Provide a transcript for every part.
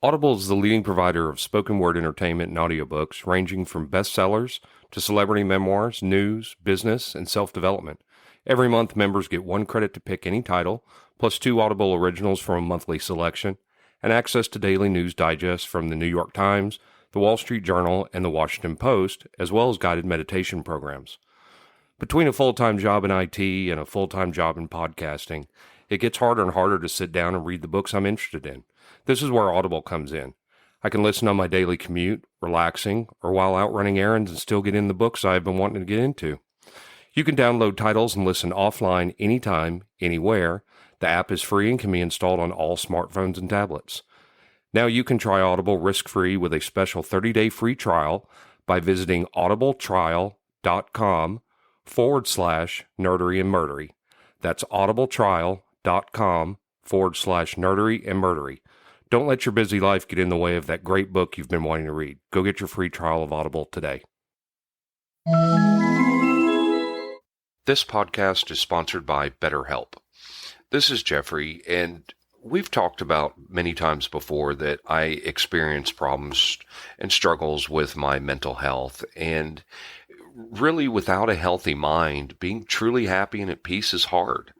Audible is the leading provider of spoken word entertainment and audiobooks, ranging from bestsellers to celebrity memoirs, news, business, and self-development. Every month, members get 1 credit to pick any title, plus 2 Audible originals from a monthly selection, and access to daily news digests from the New York Times, the Wall Street Journal, and the Washington Post, as well as guided meditation programs. Between a full-time job in IT and a full-time job in podcasting, it gets harder and harder to sit down and read the books I'm interested in. This is where Audible comes in. I can listen on my daily commute, relaxing, or while out running errands and still get in the books I've been wanting to get into. You can download titles and listen offline anytime, anywhere. The app is free and can be installed on all smartphones and tablets. Now you can try Audible risk-free with a special 30-day free trial by visiting audibletrial.com/nerdery and murdery. That's audibletrial.com/nerdery and murdery. Don't let your busy life get in the way of that great book you've been wanting to read. Go get your free trial of Audible today. This podcast is sponsored by BetterHelp. This is Geoffrey, and we've talked about many times before that I experience problems and struggles with my mental health, and really without a healthy mind, being truly happy and at peace is hard.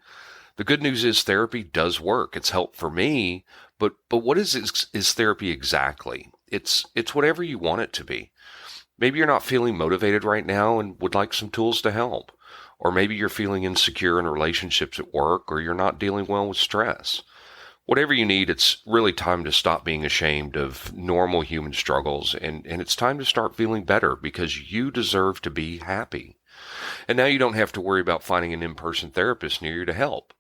The good news is therapy does work. It's helped for me, but what is therapy exactly? It's whatever you want it to be. Maybe you're not feeling motivated right now and would like some tools to help. Or maybe you're feeling insecure in relationships at work, or you're not dealing well with stress. Whatever you need, it's really time to stop being ashamed of normal human struggles, and it's time to start feeling better because you deserve to be happy. And now you don't have to worry about finding an in-person therapist near you to help.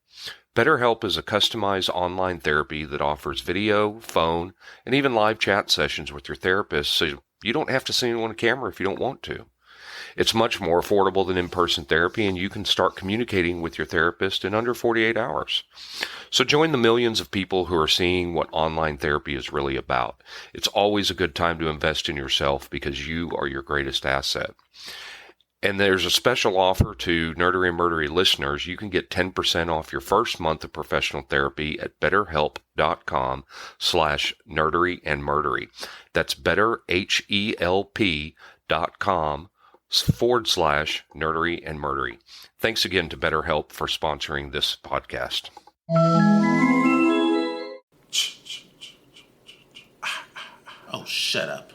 BetterHelp is a customized online therapy that offers video, phone, and even live chat sessions with your therapist, so you don't have to see anyone on camera if you don't want to. It's much more affordable than in-person therapy, and you can start communicating with your therapist in under 48 hours. So join the millions of people who are seeing what online therapy is really about. It's always a good time to invest in yourself because you are your greatest asset. And there's a special offer to Nerdery and Murdery listeners. You can get 10% off your first month of professional therapy at betterhelp.com/nerdery and murdery. That's betterhelp.com/nerdery and murdery. Thanks again to BetterHelp for sponsoring this podcast. Oh, shut up.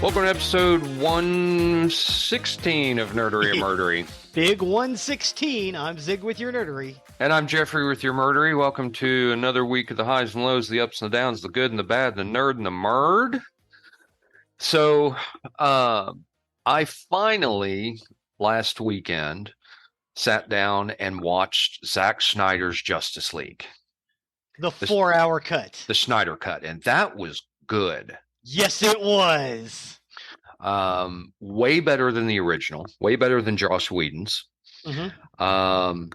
Welcome to episode 116 of Nerdery and Murdery. Big 116. I'm Zig with your Nerdery. And I'm Geoffrey with your Murdery. Welcome to another week of the highs and lows, the ups and the downs, the good and the bad, the nerd and the murd. So, I finally, last weekend, sat down and watched Zack Snyder's Justice League. The 4-hour cut. The Snyder cut. And that was good. Yes, it was. Way better than the original. Way better than Joss Whedon's. Mm-hmm.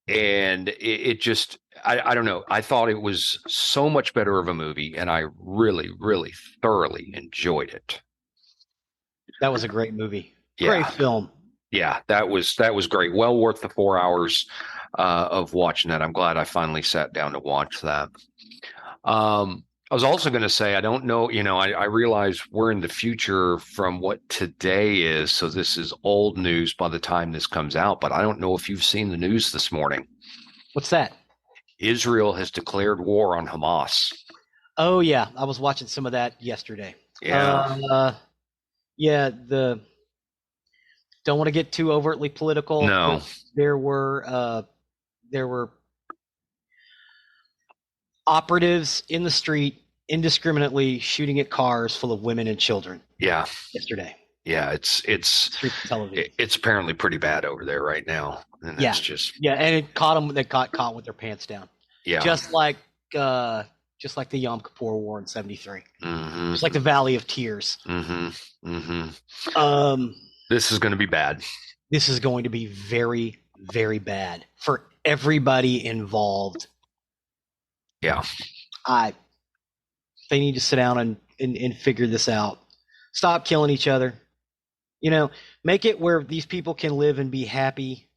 And it just, I don't know. I thought it was so much better of a movie, and I really, really thoroughly enjoyed it. That was a great movie. Yeah. Great film. Yeah, that was great. Well worth the 4 hours of watching that. I'm glad I finally sat down to watch that. I was also going to say, I don't know, I realize we're in the future from what today is, so this is old news by the time this comes out, but I don't know if you've seen the news this morning. What's that? Israel has declared war on Hamas. Oh, yeah. I was watching some of that yesterday. Yeah. Don't want to get too overtly political. No. There were operatives in the street indiscriminately shooting at cars full of women and children. Yeah. Yesterday. Yeah, it's television. It's apparently pretty bad over there right now. And that's and it caught them. They got caught with their pants down. Yeah. Just like just like the Yom Kippur War in '73, Mm-hmm. just like the Valley of Tears. Mm-hmm. Mm-hmm. This is going to be bad. This is going to be very, very bad for everybody involved. Yeah. They need to sit down and figure this out. Stop killing each other. Make it where these people can live and be happy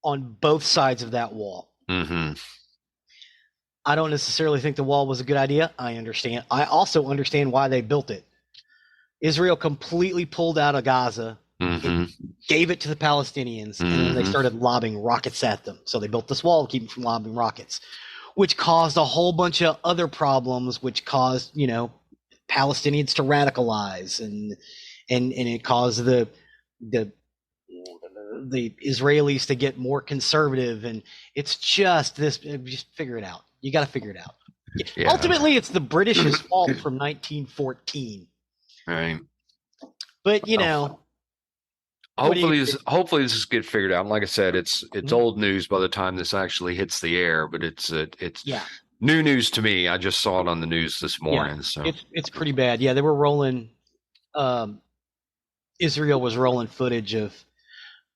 on both sides of that wall. Mm-hmm. I don't necessarily think the wall was a good idea. I understand. I also understand why they built it. Israel completely pulled out of Gaza, gave it to the Palestinians, and then they started lobbing rockets at them. So they built this wall to keep them from lobbing rockets, which caused a whole bunch of other problems, which caused, Palestinians to radicalize, and it caused the Israelis to get more conservative. And it's just figure it out. You got to figure it out. Yeah. Ultimately, it's the British's fault from 1914. Right. But hopefully this gets figured out. And like I said, it's old news by the time this actually hits the air, but it's new news to me. I just saw it on the news this morning. Yeah, so it's pretty bad. Yeah, they were rolling. Israel was rolling footage of.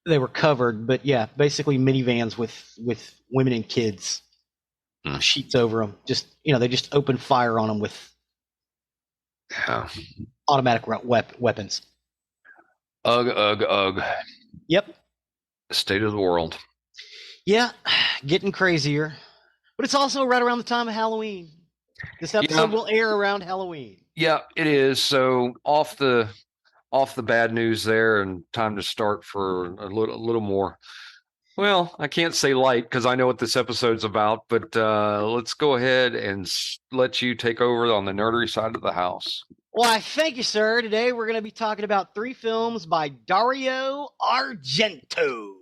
They were covered, but yeah, basically minivans with women and kids, sheets over them. Just they just opened fire on them with automatic weapons. Ugh. Yep. The state of the world. Yeah, getting crazier. But it's also right around the time of Halloween. This episode will air around Halloween. Yeah, it is. So off the bad news there, and time to start for a little more. Well, I can't say light because I know what this episode's about, but let's go ahead and let you take over on the nerdery side of the house. Why, thank you, sir. Today we're going to be talking about 3 films by Dario Argento.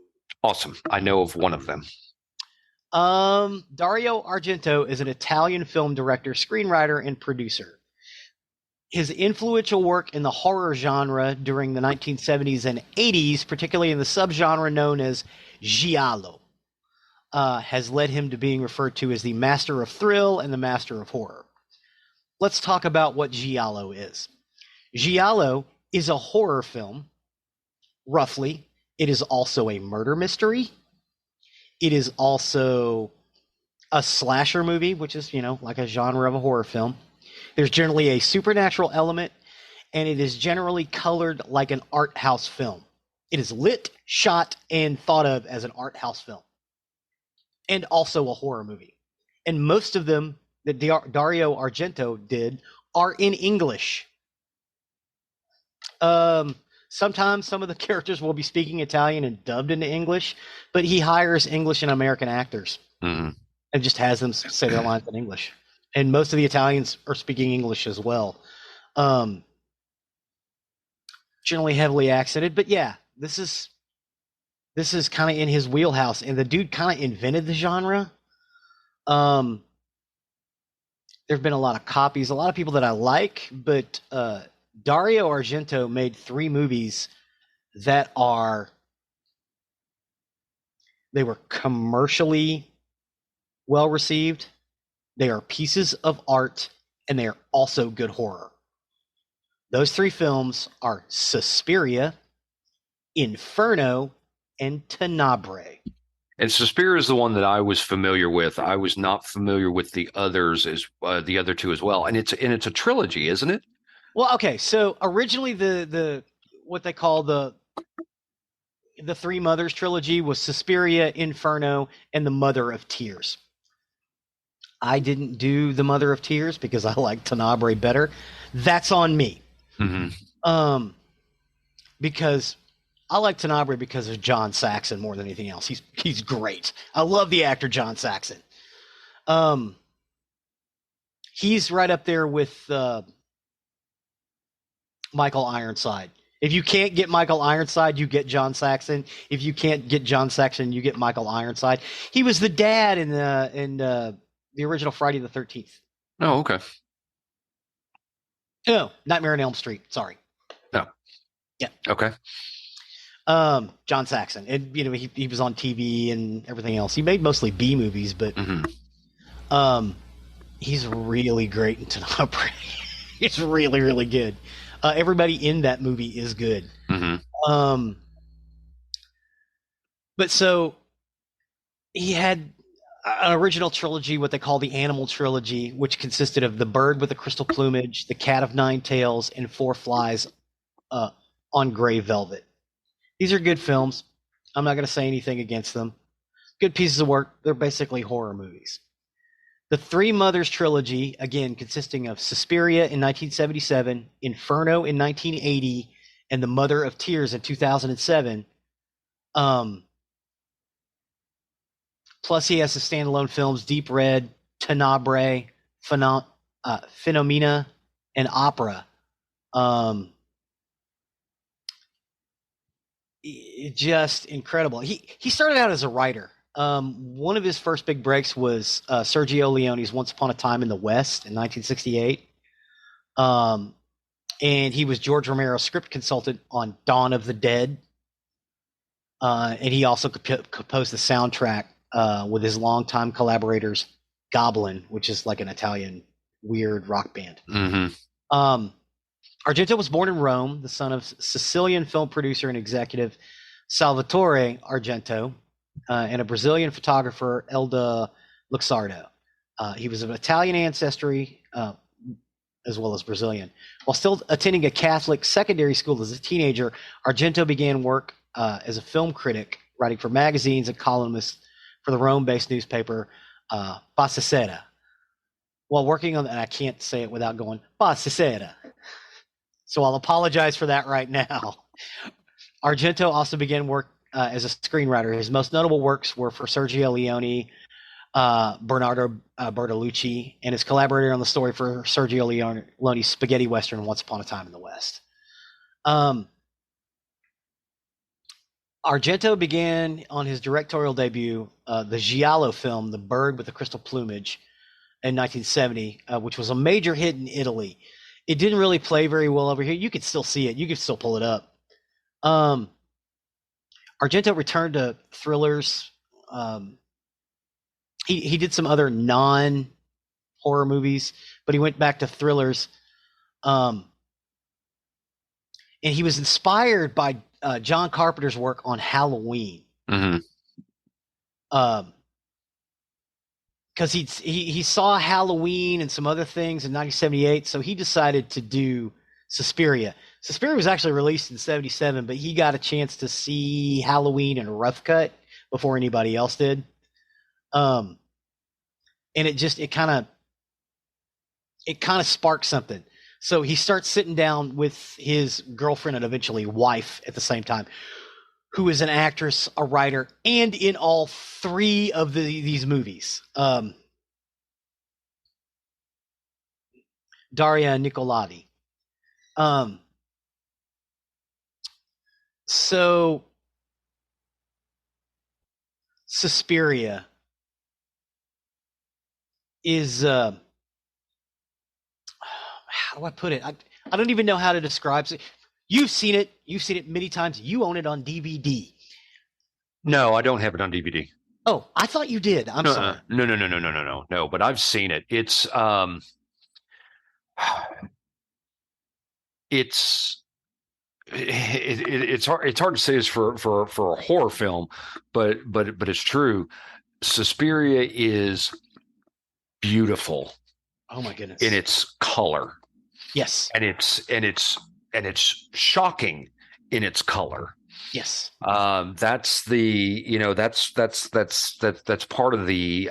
Awesome. I know of one of them. Dario Argento is an Italian film director, screenwriter, and producer. His influential work in the horror genre during the 1970s and 80s, particularly in the subgenre known as giallo, has led him to being referred to as the master of thrill and the master of horror. Let's talk about what giallo is. Giallo is a horror film, roughly. It is also a murder mystery. It is also a slasher movie, which is, like a genre of a horror film. There's generally a supernatural element, and it is generally colored like an art house film. It is lit, shot, and thought of as an art house film, and also a horror movie. And most of them that Dario Argento did are in English. Sometimes some of the characters will be speaking Italian and dubbed into English, but he hires English and American actors and just has them say their lines in English. And most of the Italians are speaking English as well. Generally heavily accented, but yeah, this is kind of in his wheelhouse, and the dude kind of invented the genre. There've been a lot of copies, a lot of people that I like, but Dario Argento made 3 movies that they were commercially well received. They are pieces of art, and they are also good horror. Those 3 films are Suspiria, Inferno, and Tenebrae. And Suspiria is the one that I was familiar with. I was not familiar with the others, as the other 2 as well. And it's a trilogy, isn't it? Well, okay. So originally, the what they call the 3 Mothers trilogy was Suspiria, Inferno, and the Mother of Tears. I didn't do the Mother of Tears because I like Tenebrae better. That's on me. Mm-hmm. Because I like Tenebrae because of John Saxon more than anything else. He's great. I love the actor John Saxon. He's right up there with Michael Ironside. If you can't get Michael Ironside, you get John Saxon. If you can't get John Saxon, you get Michael Ironside. He was the dad in the original Friday the 13th. Oh, okay. No, Nightmare on Elm Street. Sorry. No. Yeah. Okay. John Saxon, and he was on TV and everything else. He made mostly B movies, but He's really great in Tenebrae. He's really, really good. Everybody in that movie is good. Mm-hmm. But so he had an original trilogy, what they call the Animal Trilogy, which consisted of The Bird with the Crystal Plumage, The Cat of Nine Tails, and Four Flies on Gray Velvet. These are good films. I'm not going to say anything against them. Good pieces of work. They're basically horror movies. The Three Mothers trilogy, again, consisting of Suspiria in 1977, Inferno in 1980, and The Mother of Tears in 2007. Plus, he has the standalone films Deep Red, Tenebrae, Phenomena, and Opera. Just incredible. He started out as a writer. One of his first big breaks was Sergio Leone's Once Upon a Time in the West in 1968. And he was George Romero's script consultant on Dawn of the Dead. And he also composed the soundtrack with his longtime collaborators, Goblin, which is like an Italian weird rock band. Mm-hmm. Argento was born in Rome, the son of Sicilian film producer and executive Salvatore Argento and a Brazilian photographer, Elda Luxardo. He was of Italian ancestry as well as Brazilian. While still attending a Catholic secondary school as a teenager, Argento began work as a film critic, writing for magazines and columnist for the Rome-based newspaper Passacera. While working on, and I can't say it without going, Passacera. So I'll apologize for that right now. Argento also began work as a screenwriter. His most notable works were for Sergio Leone, Bernardo Bertolucci, and his collaborator on the story for Sergio Leone's spaghetti western Once Upon a Time in the West. Argento began on his directorial debut, the Giallo film, The Bird with the Crystal Plumage, in 1970, which was a major hit in Italy. It didn't really play very well over here. You could still see it. You could still pull it up. Argento returned to thrillers. He did some other non-horror movies, but he went back to thrillers. And he was inspired by John Carpenter's work on Halloween. Mm-hmm. Because he saw Halloween and some other things in 1978, so he decided to do Suspiria. Suspiria was actually released in 77, but he got a chance to see Halloween in a rough cut before anybody else did. And it kind of sparked something. So he starts sitting down with his girlfriend and eventually wife at the same time, who is an actress, a writer, and in all three of these movies. Daria Nicolodi. So Suspiria is how do I put it? I don't even know how to describe it. You've seen it many times. You own it on DVD. No, I don't have it on DVD. Oh, I thought you did. I'm sorry. No. But I've seen it. It's hard to say this for a horror film, but it's true. Suspiria is beautiful. Oh my goodness. In its color. Yes. And it's shocking in its color. Yes. That's part of the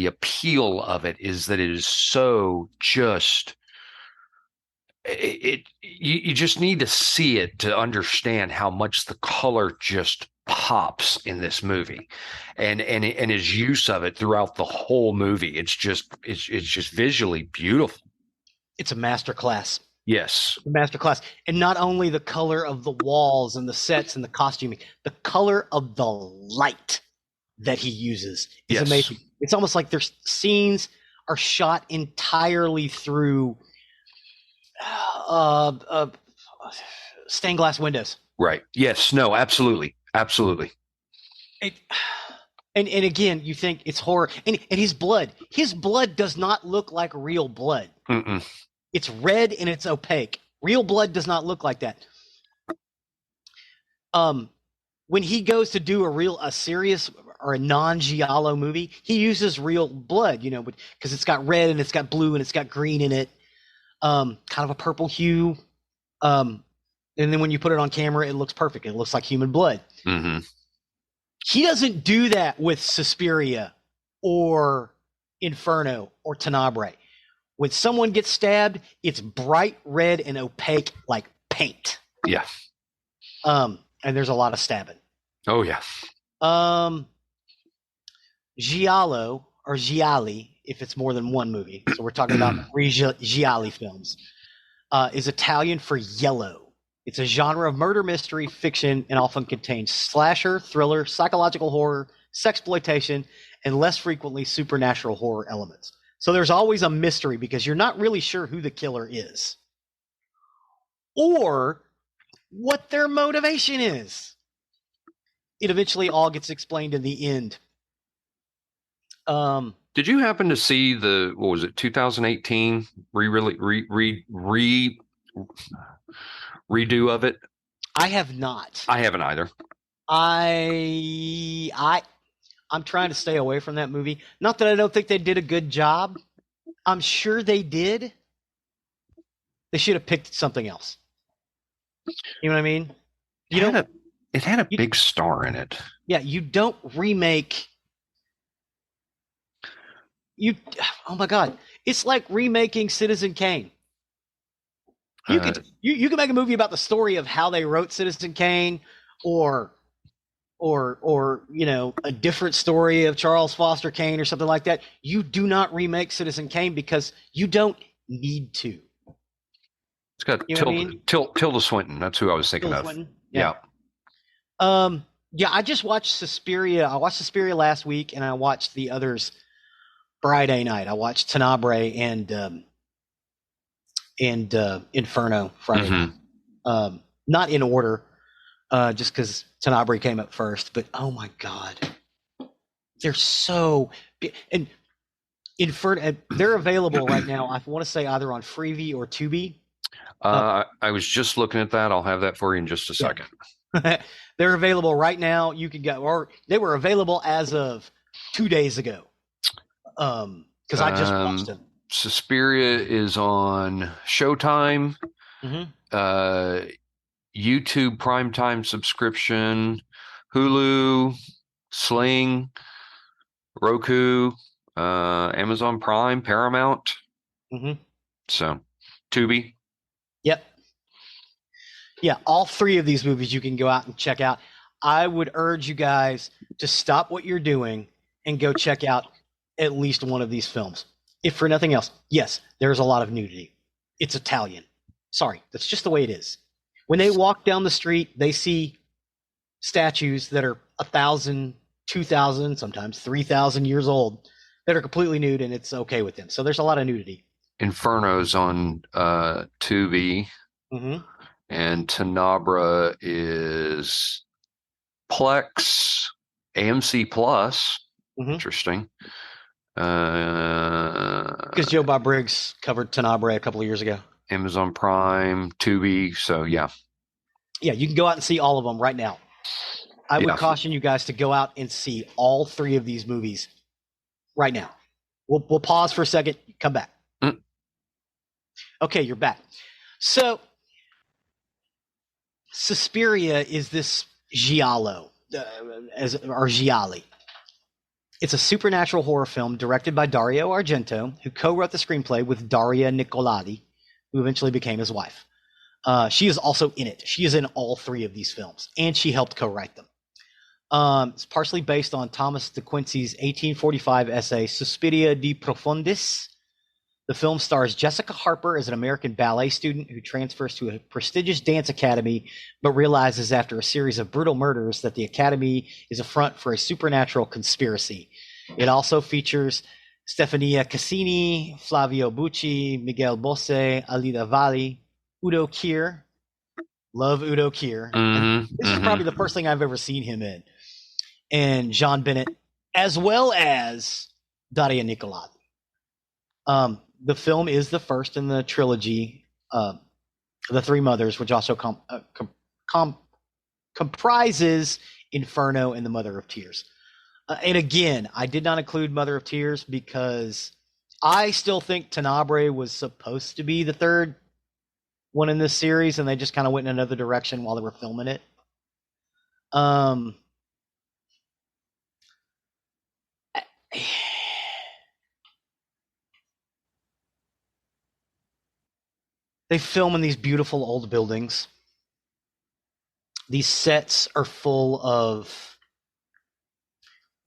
appeal of it, is that it is so just you just need to see it to understand how much the color just pops in this movie, and his use of it throughout the whole movie. It's just visually beautiful. It's a masterclass. Yes. Masterclass. And not only the color of the walls and the sets and the costuming, the color of the light that he uses is amazing. It's almost like their scenes are shot entirely through stained glass windows. Right. Yes. No, absolutely. And again, you think it's horror. And his blood does not look like real blood. Mm-mm. It's red and it's opaque. Real blood does not look like that. When he goes to do a serious or a non-giallo movie, he uses real blood, because it's got red and it's got blue and it's got green in it, kind of a purple hue. And then when you put it on camera, it looks perfect. It looks like human blood. Mm-hmm. He doesn't do that with Suspiria or Inferno or Tenebrae. When someone gets stabbed, it's bright red and opaque like paint. Yeah. And there's a lot of stabbing. Oh, yeah. Giallo, or Gialli, if it's more than one movie, so we're talking about three Gialli films, is Italian for yellow. It's a genre of murder mystery fiction and often contains slasher, thriller, psychological horror, sexploitation, and less frequently supernatural horror elements. So there's always a mystery because you're not really sure who the killer is or what their motivation is. It eventually all gets explained in the end. Did you happen to see the, what was it, 2018 redo of it? I have not. I haven't either. I'm trying to stay away from that movie. Not that I don't think they did a good job. I'm sure they did. They should have picked something else. You know what I mean? It had a big star in it. Yeah, you don't remake. Oh my God! It's like remaking Citizen Kane. You can make a movie about the story of how they wrote Citizen Kane, or a different story of Charles Foster Kane or something like that. You do not remake Citizen Kane because you don't need to. It's got Tilda Swinton. That's who I was thinking of. Yeah. I just watched Suspiria. I watched Suspiria last week, and I watched the others Friday night. I watched Tenebrae and Inferno Friday night. Not in order, just because Tenebrae came up first. But oh my God, they're so and Inferno. They're available right now. I want to say either on Freevee or Tubi. I was just looking at that. I'll have that for you in just a second. They're available right now. You can go, or they were available as of 2 days ago. Because I just watched them. Suspiria is on Showtime, YouTube Primetime subscription, Hulu, Sling, Roku, Amazon Prime, Paramount. So, Tubi. Yep. Yeah, all three of these movies you can go out and check out. I would urge you guys to stop what you're doing and go check out at least one of these films. If for nothing else, yes, there's a lot of nudity. It's Italian. Sorry, that's just the way it is. When they walk down the street, they see statues that are 1,000, 2,000, sometimes 3,000 years old that are completely nude, and it's okay with them. So there's a lot of nudity. Inferno's on Tubi, and Tenebrae is Plex, AMC Plus. Interesting. Because Joe Bob Briggs covered Tenebrae a couple of years ago. Amazon Prime, Tubi. So yeah, you can go out and see all of them right now. I would caution you guys to go out and see all three of these movies right now. We'll pause for a second. Come back. Okay, you're back. So, Suspiria is this giallo, or gialli. It's a supernatural horror film directed by Dario Argento, who co-wrote the screenplay with Daria Nicolodi, who eventually became his wife. She is also in it. She is in all three of these films, and she helped co-write them. It's partially based on Thomas de Quincey's 1845 essay Suspiria de Profundis. The film stars Jessica Harper as an American ballet student who transfers to a prestigious dance academy, but realizes after a series of brutal murders that the academy is a front for a supernatural conspiracy. It also features Stefania Cassini, Flavio Bucci, Miguel Bosé, Alida Valli, Udo Kier. Love Udo Kier. This is probably the first thing I've ever seen him in. And Jean Bennett as well as Daria Nicolodi. The film is the first in the trilogy, The Three Mothers, which also comprises Inferno and The Mother of Tears. And again, I did not include Mother of Tears because I still think Tenebrae was supposed to be the third one in this series, and they just kind of went in another direction while they were filming it. They film in these beautiful old buildings. These sets are full of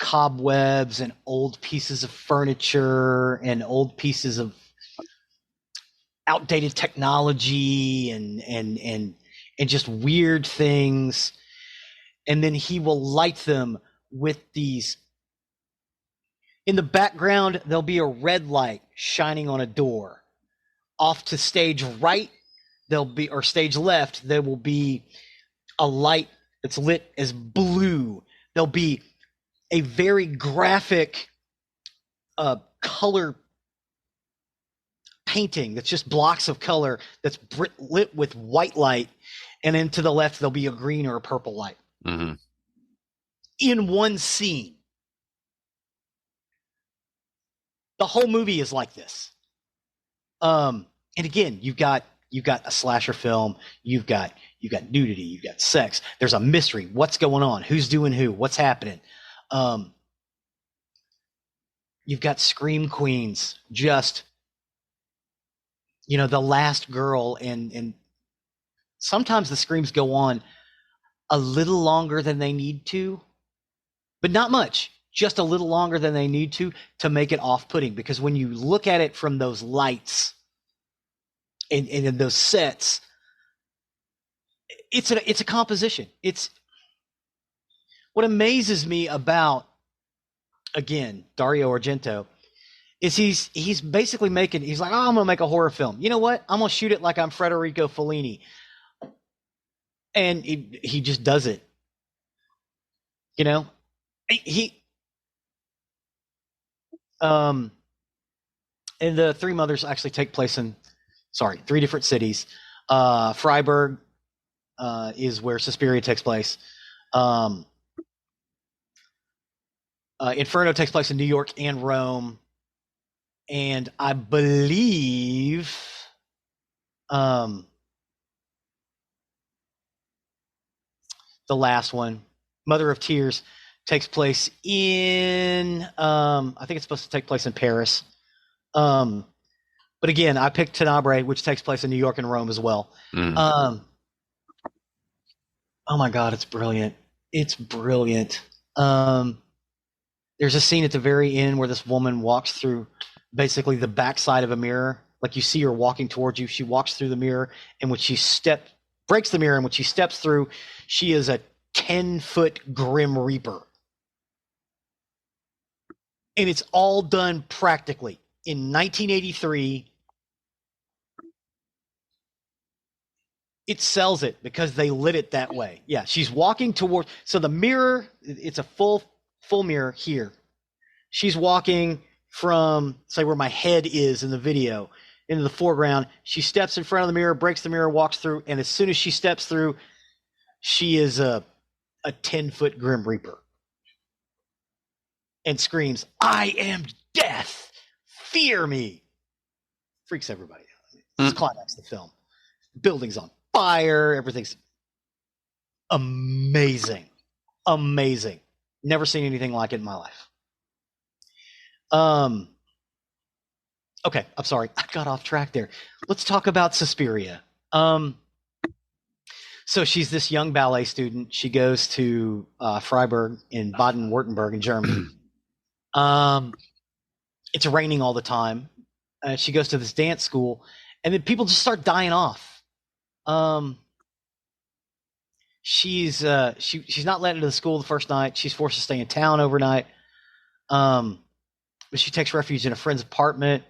cobwebs and old pieces of furniture and old pieces of outdated technology and just weird things. And then he will light them with these. In the background, there'll be a red light shining on a door. Off to stage right, or stage left, there will be a light that's lit as blue. There'll be a very graphic color painting that's just blocks of color that's lit with white light, and then to the left there'll be a green or a purple light. Mm-hmm. In one scene. The whole movie is like this. And again, you've got a slasher film, you've got nudity, you've got sex, there's a mystery, what's going on, who's doing who, what's happening. You've got scream queens, just the last girl, and sometimes the screams go on a little longer than they need to, but not much, just a little longer than they need to make it off-putting, because when you look at it from those lights and in those sets, it's a composition. It's what amazes me about, again, Dario Argento is he's basically he's like, I'm gonna make a horror film. You know what? I'm gonna shoot it like I'm Federico Fellini, and he just does it. And the Three Mothers actually take place in three different cities. Freiburg is where Suspiria takes place. Inferno takes place in New York and Rome, and I believe the last one, Mother of Tears, takes place in I think it's supposed to take place in Paris. But again, I picked Tenebrae, which takes place in New York and Rome as well. Oh my God, it's brilliant. It's brilliant. There's a scene at the very end where this woman walks through basically the backside of a mirror. Like, you see her walking towards you. She walks through the mirror, and when she breaks the mirror, and when she steps through, she is a 10-foot Grim Reaper. And it's all done practically. In 1983, it sells it because they lit it that way. Yeah, she's walking toward. So the mirror, it's a full mirror here. She's walking from, say, where my head is in the video, into the foreground. She steps in front of the mirror, breaks the mirror, walks through, and as soon as she steps through, she is a 10-foot Grim Reaper. And screams, "I am death! Fear me!" Freaks everybody out. It's the climax of the film. Building's on fire. Everything's amazing. Amazing. Never seen anything like it in my life. Okay, I'm sorry. I got off track there. Let's talk about Suspiria. So she's this young ballet student. She goes to Freiburg in Baden-Württemberg in Germany. It's raining all the time. She goes to this dance school, and then people just start dying off. She's not let into the school the first night. She's forced to stay in town overnight. But she takes refuge in a friend's apartment,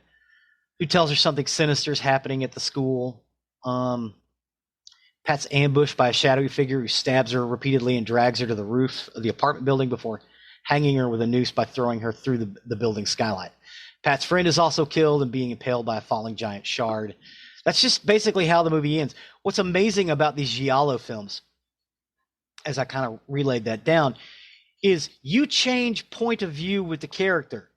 who tells her something sinister is happening at the school. Pat's ambushed by a shadowy figure who stabs her repeatedly and drags her to the roof of the apartment building before hanging her with a noose by throwing her through the building skylight. Pat's friend is also killed and being impaled by a falling giant shard. That's just basically how the movie ends. What's amazing about these giallo films, as I kind of relayed that down, is you change point of view with the character.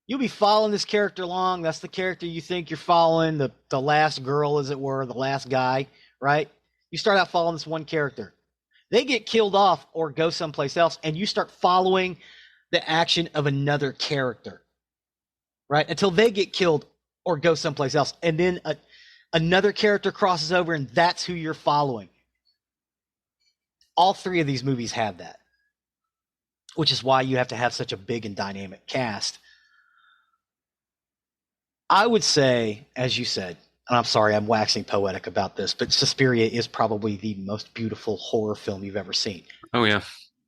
You'll be following this character along. That's the character you think you're following, the last girl, as it were, the last guy, right? You start out following this one character. They get killed off or go someplace else, and you start following the action of another character, right? Until they get killed or go someplace else. And then another character crosses over, and that's who you're following. All three of these movies have that, which is why you have to have such a big and dynamic cast. I would say, as you said, and I'm sorry, I'm waxing poetic about this, but Suspiria is probably the most beautiful horror film you've ever seen. Oh, yeah.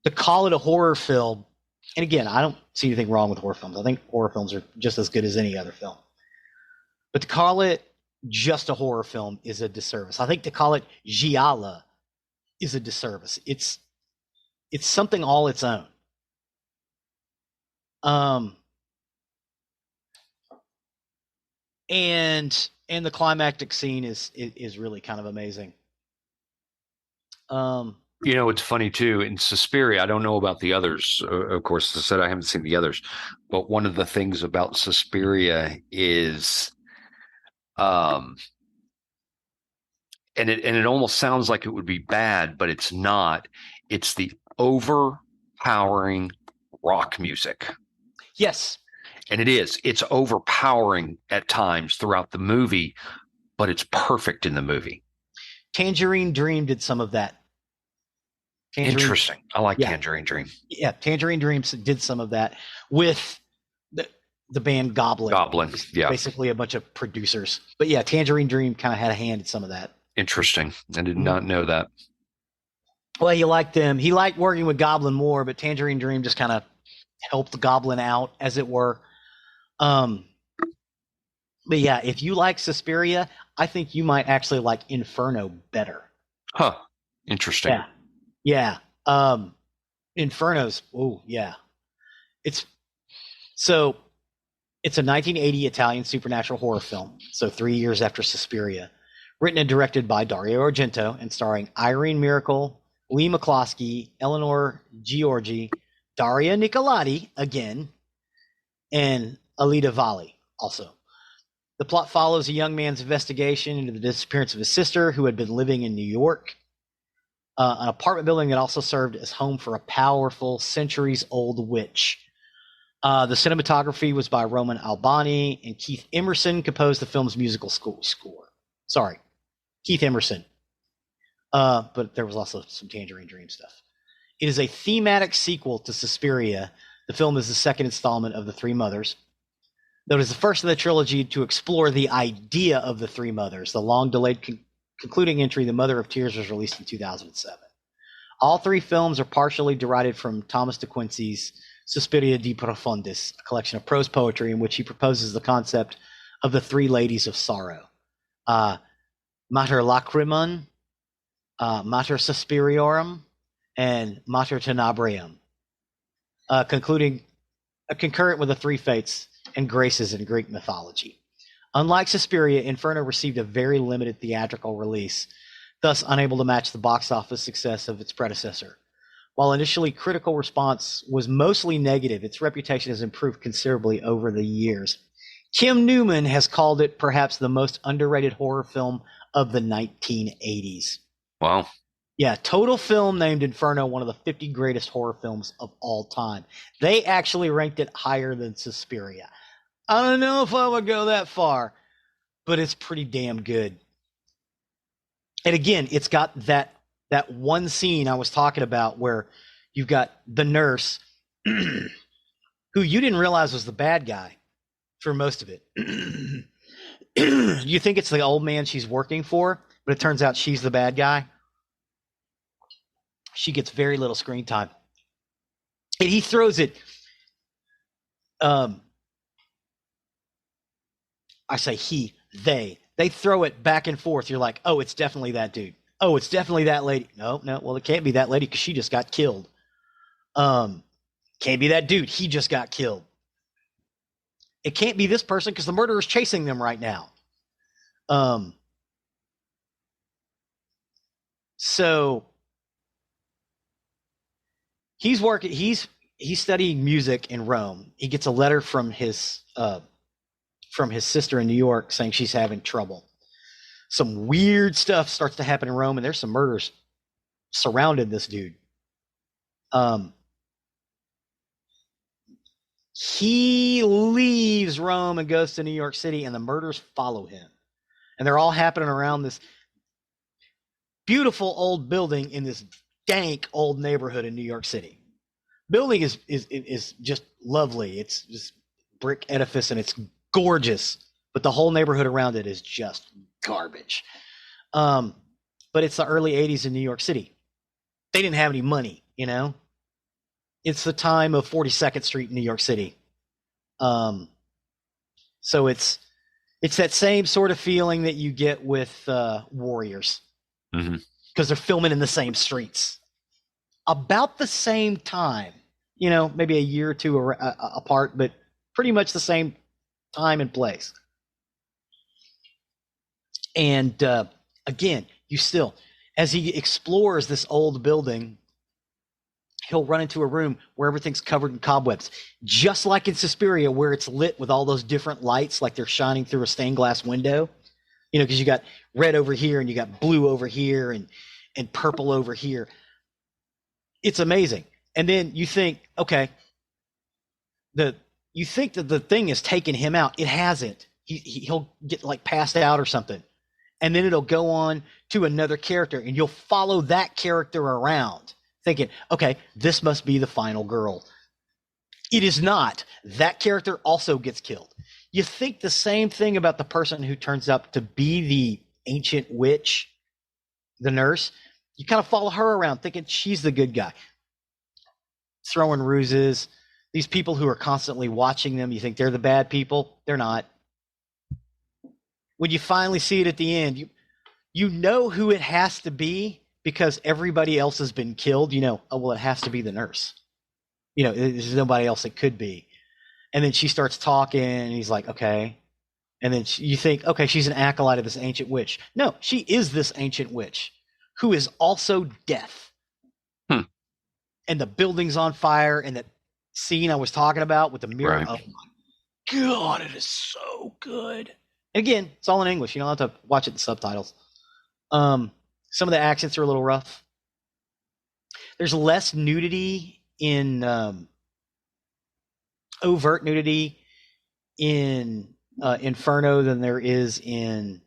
To call it a horror film, and again, I don't see anything wrong with horror films. I think horror films are just as good as any other film. But to call it just a horror film is a disservice. I think to call it giallo is a disservice. It's something all its own. And the climactic scene is really kind of amazing. It's funny too. In Suspiria, I don't know about the others. Of course, I said I haven't seen the others. But one of the things about Suspiria is, and it almost sounds like it would be bad, but it's not. It's the overpowering rock music. Yes. And it is. It's overpowering at times throughout the movie, but it's perfect in the movie. Tangerine Dream did some of that. Interesting. I like Tangerine Dream. Yeah, Tangerine Dream did some of that with the band Goblin. Goblin, yeah. Basically a bunch of producers. But yeah, Tangerine Dream kind of had a hand in some of that. Interesting. I did not know that. Well, he liked them. He liked working with Goblin more, but Tangerine Dream just kind of helped Goblin out, as it were. But yeah, if you like Suspiria, I think you might actually like Inferno better. Huh. Interesting. Yeah. Inferno's, oh yeah. It's a 1980 Italian supernatural horror film, so 3 years after Suspiria, written and directed by Dario Argento and starring Irene Miracle, Lee McCloskey, Eleanor Giorgi, Daria Nicolati again, and Alida Valli also. The plot follows a young man's investigation into the disappearance of his sister, who had been living in New York, an apartment building that also served as home for a powerful, centuries-old witch. The cinematography was by Roman Albani, and Keith Emerson composed the film's musical score. Sorry, Keith Emerson. But there was also some Tangerine Dream stuff. It is a thematic sequel to Suspiria. The film is the second installment of The Three Mothers. Though it is the first of the trilogy to explore the idea of the Three Mothers. The long-delayed concluding entry, The Mother of Tears, was released in 2007. All three films are partially derived from Thomas de Quincey's Suspiria de Profundis, a collection of prose poetry in which he proposes the concept of the three ladies of sorrow. Mater Lacrimon, Mater Suspiriorum, and Mater Tenebrarum, concurrent with the three fates and graces in Greek mythology. Unlike Suspiria, Inferno received a very limited theatrical release, thus unable to match the box office success of its predecessor. While initially critical response was mostly negative, its reputation has improved considerably over the years. Kim Newman has called it perhaps the most underrated horror film of the 1980s. Wow. Yeah, Total Film named Inferno one of the 50 greatest horror films of all time. They actually ranked it higher than Suspiria. I don't know if I would go that far, but it's pretty damn good. And again, it's got that one scene I was talking about where you've got the nurse who you didn't realize was the bad guy for most of it. You think it's the old man she's working for, but it turns out she's the bad guy. She gets very little screen time. And he throws it. I say he, they throw it back and forth. You're like, oh, it's definitely that dude. Oh, it's definitely that lady. No, well, it can't be that lady because she just got killed. Can't be that dude. He just got killed. It can't be this person because the murderer's chasing them right now. So he's working. He's studying music in Rome. He gets a letter from his sister in New York saying she's having trouble. Some weird stuff starts to happen in Rome, and there's some murders surrounding this dude. He leaves Rome and goes to New York City, and the murders follow him. And they're all happening around this beautiful old building in this dank old neighborhood in New York City. Building is just lovely. It's just brick edifice, and it's gorgeous. But the whole neighborhood around it is just garbage. But it's the early 80s in New York City. They didn't have any money, you know? It's the time of 42nd Street in New York City. So it's that same sort of feeling that you get with Warriors. Because they're filming in the same streets. About the same time, you know, maybe a year or two apart, but pretty much the same time and place. And again, as he explores this old building, he'll run into a room where everything's covered in cobwebs, just like in Suspiria, where it's lit with all those different lights, like they're shining through a stained glass window. You know, because you got red over here and you got blue over here and purple over here. It's amazing. And then you think, okay, you think that the thing is taking him out. It hasn't. He'll get like passed out or something. And then it'll go on to another character, and you'll follow that character around thinking, okay, this must be the final girl. It is not. That character also gets killed. You think the same thing about the person who turns up to be the ancient witch, the nurse. You kind of follow her around thinking she's the good guy. Throwing ruses. These people who are constantly watching them, you think they're the bad people. They're not. When you finally see it at the end, you know who it has to be because everybody else has been killed. You know, oh, well, it has to be the nurse. You know, there's nobody else it could be. And then she starts talking, and he's like, okay. And then you think, okay, she's an acolyte of this ancient witch. No, she is this ancient witch who is also death. And the building's on fire, and that scene I was talking about with the mirror. Right. Oh, my God, it is so good. And again, it's all in English. You don't have to watch it in subtitles. Some of the accents are a little rough. There's less nudity in overt nudity in Inferno than there is in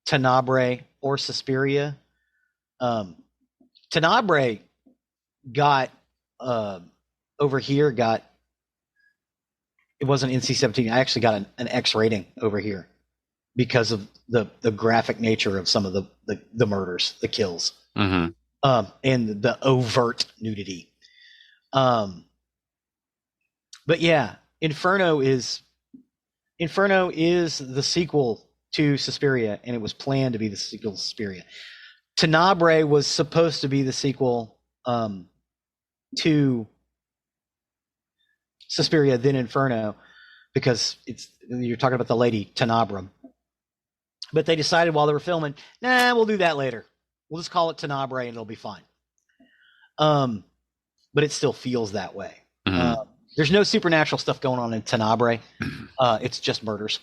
Tenebrae or Suspiria. Tenebrae got over here it wasn't NC-17. I actually got an X rating over here because of the graphic nature of some of the murders, the kills, and the overt nudity. But yeah, Inferno is the sequel to Suspiria, and it was planned to be the sequel to Suspiria. Tenebrae was supposed to be the sequel to Suspiria, then Inferno, because you're talking about the lady Tenebra. But they decided while they were filming, nah, we'll do that later. We'll just call it Tenebrae and it'll be fine. But it still feels that way. There's no supernatural stuff going on in Tenebrae. It's just murders.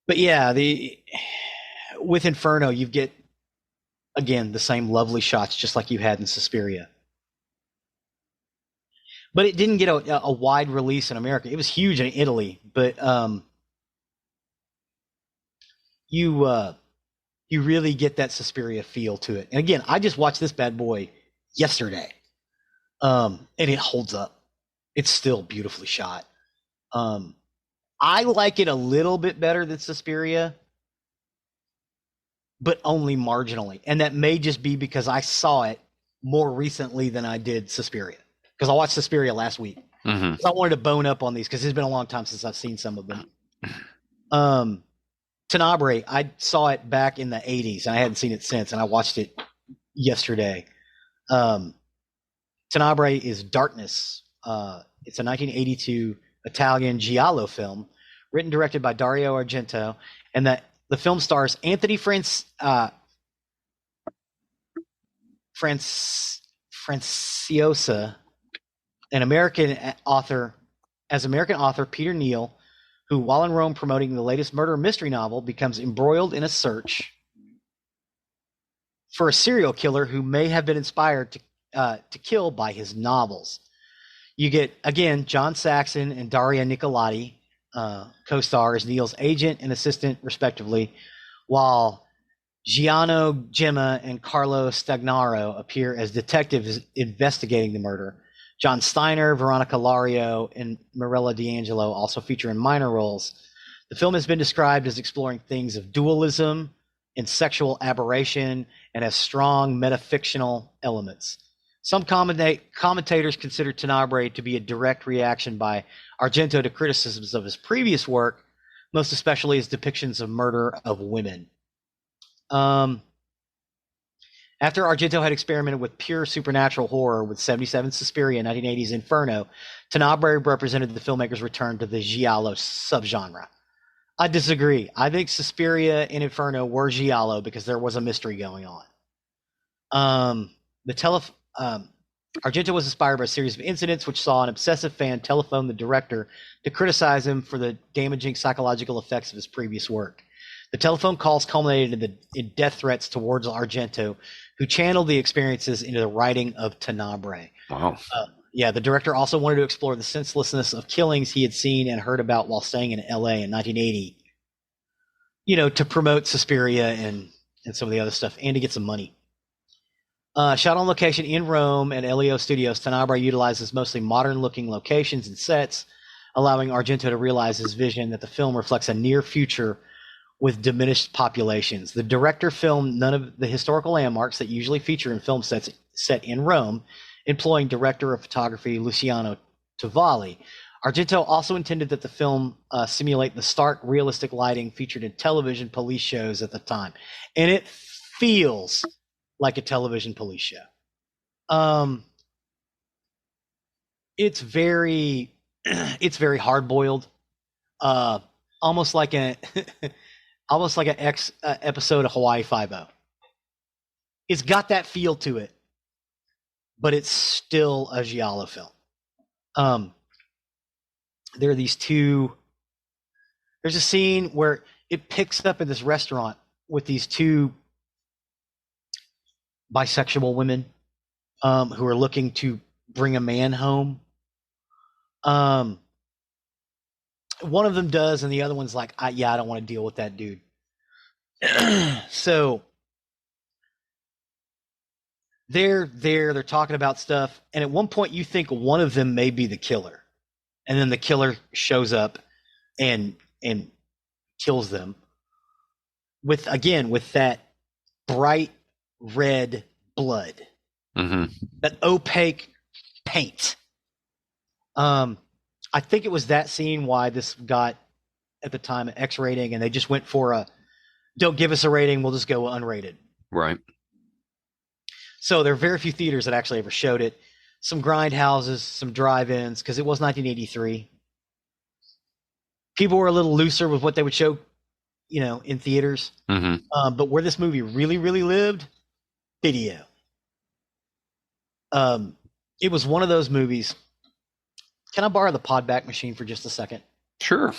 But yeah, with Inferno, you get, again, the same lovely shots just like you had in Suspiria. But it didn't get a wide release in America. It was huge in Italy, but you really get that Suspiria feel to it. And again, I just watched this bad boy yesterday, and it holds up. It's still beautifully shot. I like it a little bit better than Suspiria, but only marginally. And that may just be because I saw it more recently than I did Suspiria. Because I watched Suspiria last week. I wanted to bone up on these because it's been a long time since I've seen some of them. Tenebrae, I saw it back in the 80s, and I hadn't seen it since, and I watched it yesterday. Tenebrae is darkness. It's a 1982 Italian giallo film, written and directed by Dario Argento, and the film stars Anthony Franciosa, an American author Peter Neal, who, while in Rome promoting the latest murder mystery novel, becomes embroiled in a search for a serial killer who may have been inspired to kill by his novels. You get, again, John Saxon and Daria Nicolodi co-star as Neal's agent and assistant, respectively, while Giano Gemma and Carlo Stagnaro appear as detectives investigating the murder. John Steiner, Veronica Lario, and Mirella D'Angelo also feature in minor roles. The film has been described as exploring things of dualism and sexual aberration and has strong metafictional elements. Some commentators consider Tenebrae to be a direct reaction by Argento to criticisms of his previous work, most especially his depictions of murder of women. After Argento had experimented with pure supernatural horror with 77 Suspiria and 1980's Inferno, Tenebrae represented the filmmaker's return to the giallo subgenre. I disagree. I think Suspiria and Inferno were giallo because there was a mystery going on. Argento was inspired by a series of incidents which saw an obsessive fan telephone the director to criticize him for the damaging psychological effects of his previous work. The telephone calls culminated in death threats towards Argento, who channeled the experiences into the writing of Tenebrae. Wow. The director also wanted to explore the senselessness of killings he had seen and heard about while staying in L.A. in 1980, to promote Suspiria and some of the other stuff, and to get some money. Shot on location in Rome at Elio Studios, Tenebrae utilizes mostly modern-looking locations and sets, allowing Argento to realize his vision that the film reflects a near future with diminished populations. The director filmed none of the historical landmarks that usually feature in film sets set in Rome, employing director of photography Luciano Tavalli. Argento also intended that the film simulate the stark, realistic lighting featured in television police shows at the time. And it feels like a television police show. It's very hard-boiled, almost like an episode of Hawaii Five-0. It's got that feel to it, but it's still a giallo film. There are these two. There's a scene where it picks up in this restaurant with these two bisexual women who are looking to bring a man home. One of them does, and the other one's like, I don't want to deal with that dude. So they're talking about stuff, and at one point you think one of them may be the killer, and then the killer shows up and kills them with that bright red blood, that opaque paint. I think it was that scene why this got, at the time, an X rating, and they just went for don't give us a rating, we'll just go unrated. Right. So there are very few theaters that actually ever showed it. Some grindhouses, some drive-ins, because it was 1983. People were a little looser with what they would show, in theaters. But where this movie really, really lived, video. It was one of those movies. Can I borrow the podback machine for just a second? Sure.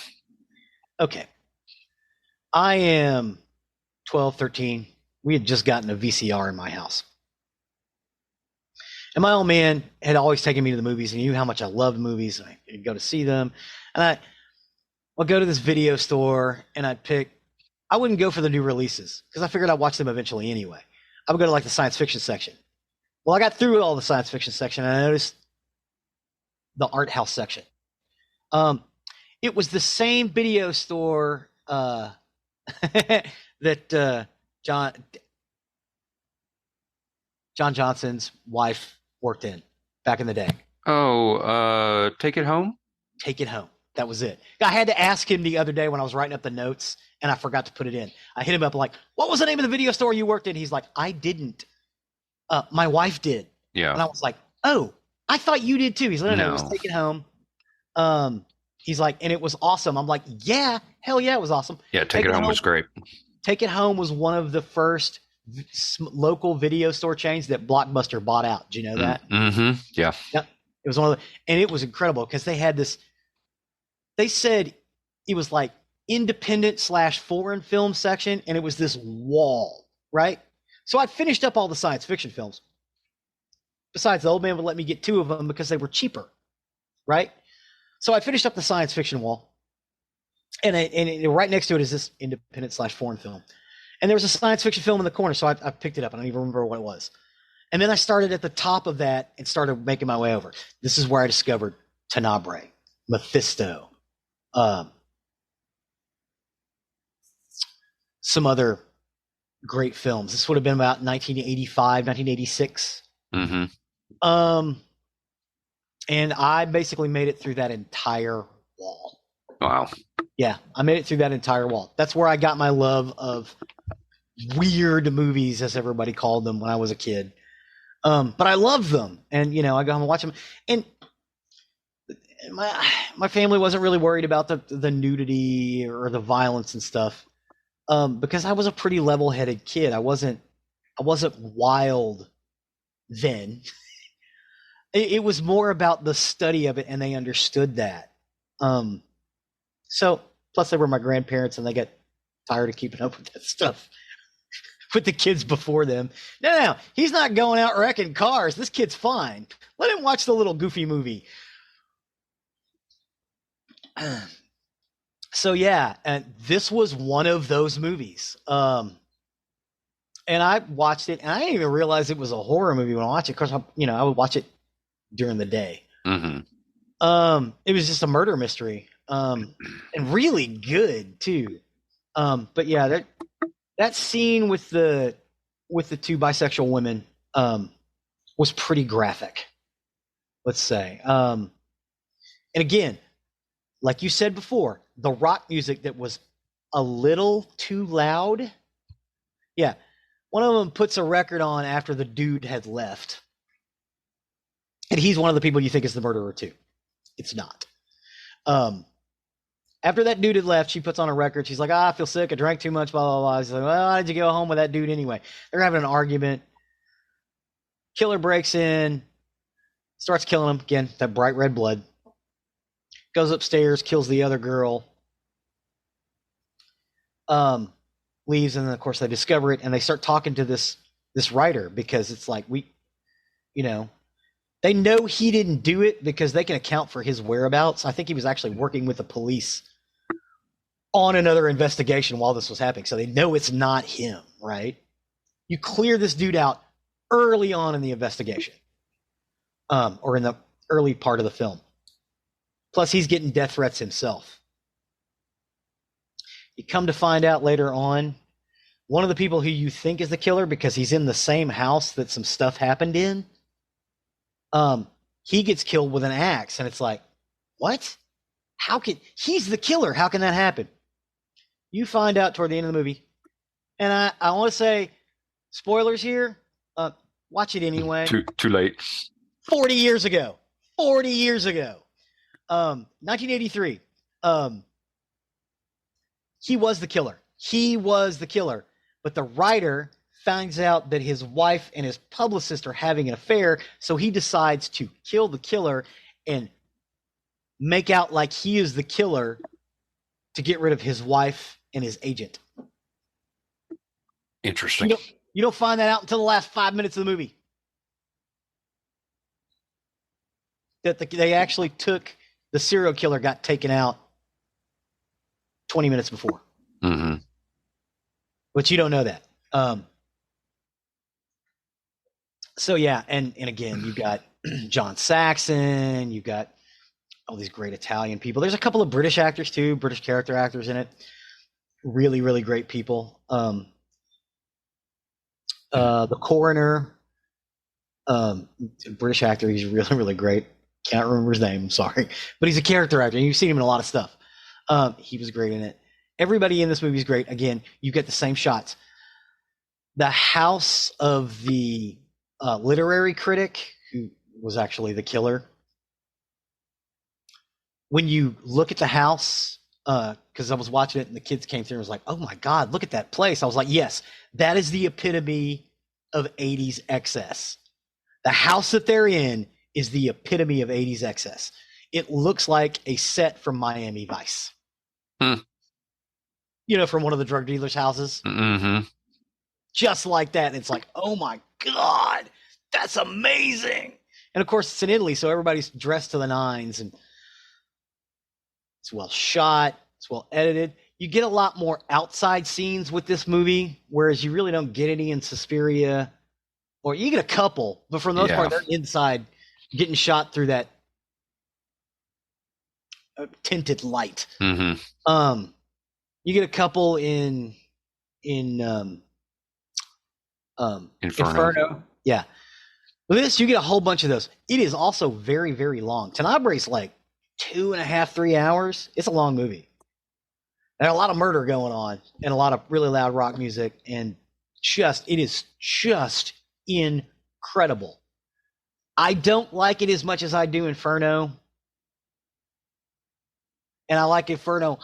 Okay. I am 12, 13. We had just gotten a VCR in my house. And my old man had always taken me to the movies, and he knew how much I loved movies. I could go to see them. And I'll go to this video store, and I wouldn't go for the new releases, because I figured I'd watch them eventually anyway. I would go to the science fiction section. Well, I got through all the science fiction section, and I noticed the art house section. It was the same video store that John Johnson's wife worked in back in the day. Oh, Take It Home? Take It Home. That was it. I had to ask him the other day when I was writing up the notes, and I forgot to put it in. I hit him up like, what was the name of the video store you worked in? He's like, I didn't. My wife did. Yeah. And I was like, oh, I thought you did too. He's like, no, it was No. Take It Home. He's like, and it was awesome. I'm like, yeah, hell yeah, it was awesome. Yeah, Take It Home was great. Take It Home was one of the first local video store chains that Blockbuster bought out. Do you know that? Mm-hmm. Yeah. Yep. It was one of the, and it was incredible because they had this. They said it was like independent/foreign film section, and it was this wall, right? So I finished up all the science fiction films. Besides, the old man would let me get 2 of them because they were cheaper, right? So I finished up the science fiction wall, and right next to it is this independent/foreign film. And there was a science fiction film in the corner, so I picked it up. I don't even remember what it was. And then I started at the top of that and started making my way over. This is where I discovered Tenebrae, Mephisto, some other great films. This would have been about 1985, 1986. Mm-hmm. And I basically made it through that entire wall. Wow. Yeah, I made it through that entire wall. That's where I got my love of weird movies, as everybody called them when I was a kid. But I love them, and I go home and watch them. And my family wasn't really worried about the nudity or the violence and stuff, because I was a pretty level-headed kid. I wasn't wild then. It was more about the study of it, and they understood that. So plus they were my grandparents, and they got tired of keeping up with that stuff with the kids before them. No, he's not going out wrecking cars. This kid's fine. Let him watch the little goofy movie. So yeah, and this was one of those movies. And I watched it, and I didn't even realize it was a horror movie when I watched it. Of course, I would watch it during the day. Mm-hmm. It was just a murder mystery, and really good too. But yeah, that scene with the 2 bisexual women was pretty graphic, let's say. And again, like you said before, the rock music that was a little too loud. Yeah, one of them puts a record on after the dude had left. And he's one of the people you think is the murderer too. It's not. After that dude had left, she puts on a record. She's like, I feel sick. I drank too much, blah, blah, blah. She's like, well, why did you go home with that dude anyway? They're having an argument. Killer breaks in, starts killing him. Again, that bright red blood. Goes upstairs, kills the other girl. Leaves, and then, of course, they discover it, and they start talking to this writer, because it's like, they know he didn't do it because they can account for his whereabouts. I think he was actually working with the police on another investigation while this was happening. So they know it's not him, right? You clear this dude out early on in the investigation, or in the early part of the film. Plus, he's getting death threats himself. You come to find out later on, one of the people who you think is the killer, because he's in the same house that some stuff happened in, he gets killed with an axe, and it's like, what? He's the killer? How can that happen? You find out toward the end of the movie, and I want to say, spoilers here. Watch it anyway. Too late. 40 years ago. 1983. He was the killer. But the writer finds out that his wife and his publicist are having an affair, so he decides to kill the killer and make out like he is the killer to get rid of his wife and his agent. Interesting. You don't find that out until the last 5 minutes of the movie. That they actually took the serial killer, got taken out 20 minutes before. Mm-hmm. But you don't know that. So yeah, and again, you got John Saxon, you got all these great Italian people. There's a couple of British actors too, British character actors in it. Really, really great people. The coroner, British actor, he's really, really great. Can't remember his name, I'm sorry. But he's a character actor, and you've seen him in a lot of stuff. He was great in it. Everybody in this movie is great. Again, you get the same shots. The house of the literary critic who was actually the killer. When you look at the house, because I was watching it and the kids came through and was like, oh my God, look at that place. I was like, yes, that is the epitome of 80s excess. The house that they're in is the epitome of 80s excess. It looks like a set from Miami Vice. You know, from one of the drug dealers' houses. Mm-hmm. Just like that. And it's like, oh my God, that's amazing. And of course, it's in Italy, so everybody's dressed to the nines, and it's well shot, it's well edited. You get a lot more outside scenes with this movie, whereas you really don't get any in Suspiria. Or you get a couple, but for the most part, they're inside getting shot through that tinted light. Mm-hmm. You get a couple in Inferno. Yeah. With this, you get a whole bunch of those. It is also very, very long. Tenebre's like 2.5, 3 hours. It's a long movie. There's a lot of murder going on and a lot of really loud rock music, and it is just incredible. I don't like it as much as I do Inferno. And I like Inferno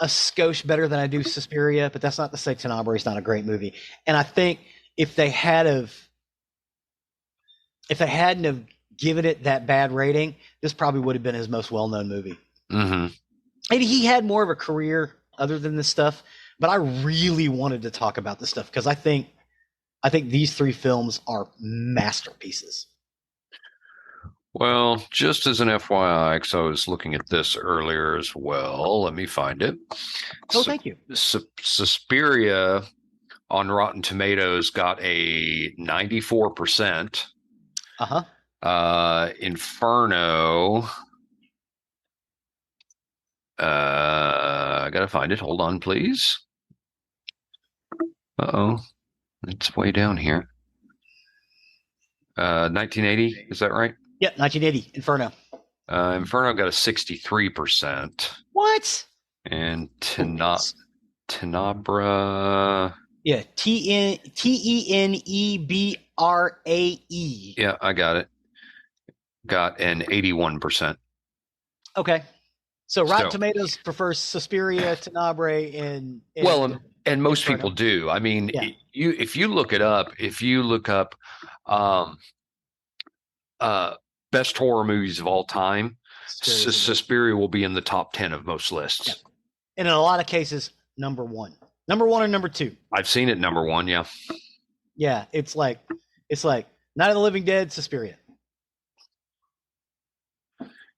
a skosh better than I do Suspiria, but that's not to say Tenebrae is not a great movie. And I think if they hadn't have given it that bad rating, this probably would have been his most well-known movie. Mm-hmm. And he had more of a career other than this stuff, but I really wanted to talk about this stuff because I think these 3 films are masterpieces. Well, just as an FYI, because I was looking at this earlier as well. Let me find it. Oh, thank you. Suspiria on Rotten Tomatoes got a 94%. Inferno. I gotta find it. Hold on, please. Uh-oh. It's way down here. 1980, is that right? Yep, 1980, Inferno. Inferno got a 63%. What? And Tenebra. Yeah, Tenebrae. Yeah, I got it. Got an 81%. Okay. So Rotten Tomatoes prefers Suspiria, Tenebrae, and most people do. I mean, if you look up best horror movies of all time, Suspiria will be in the top 10 of most lists. Yeah. And in a lot of cases, number one or number 2. I've seen it number 1. Yeah. Yeah. It's like Night of the Living Dead, Suspiria.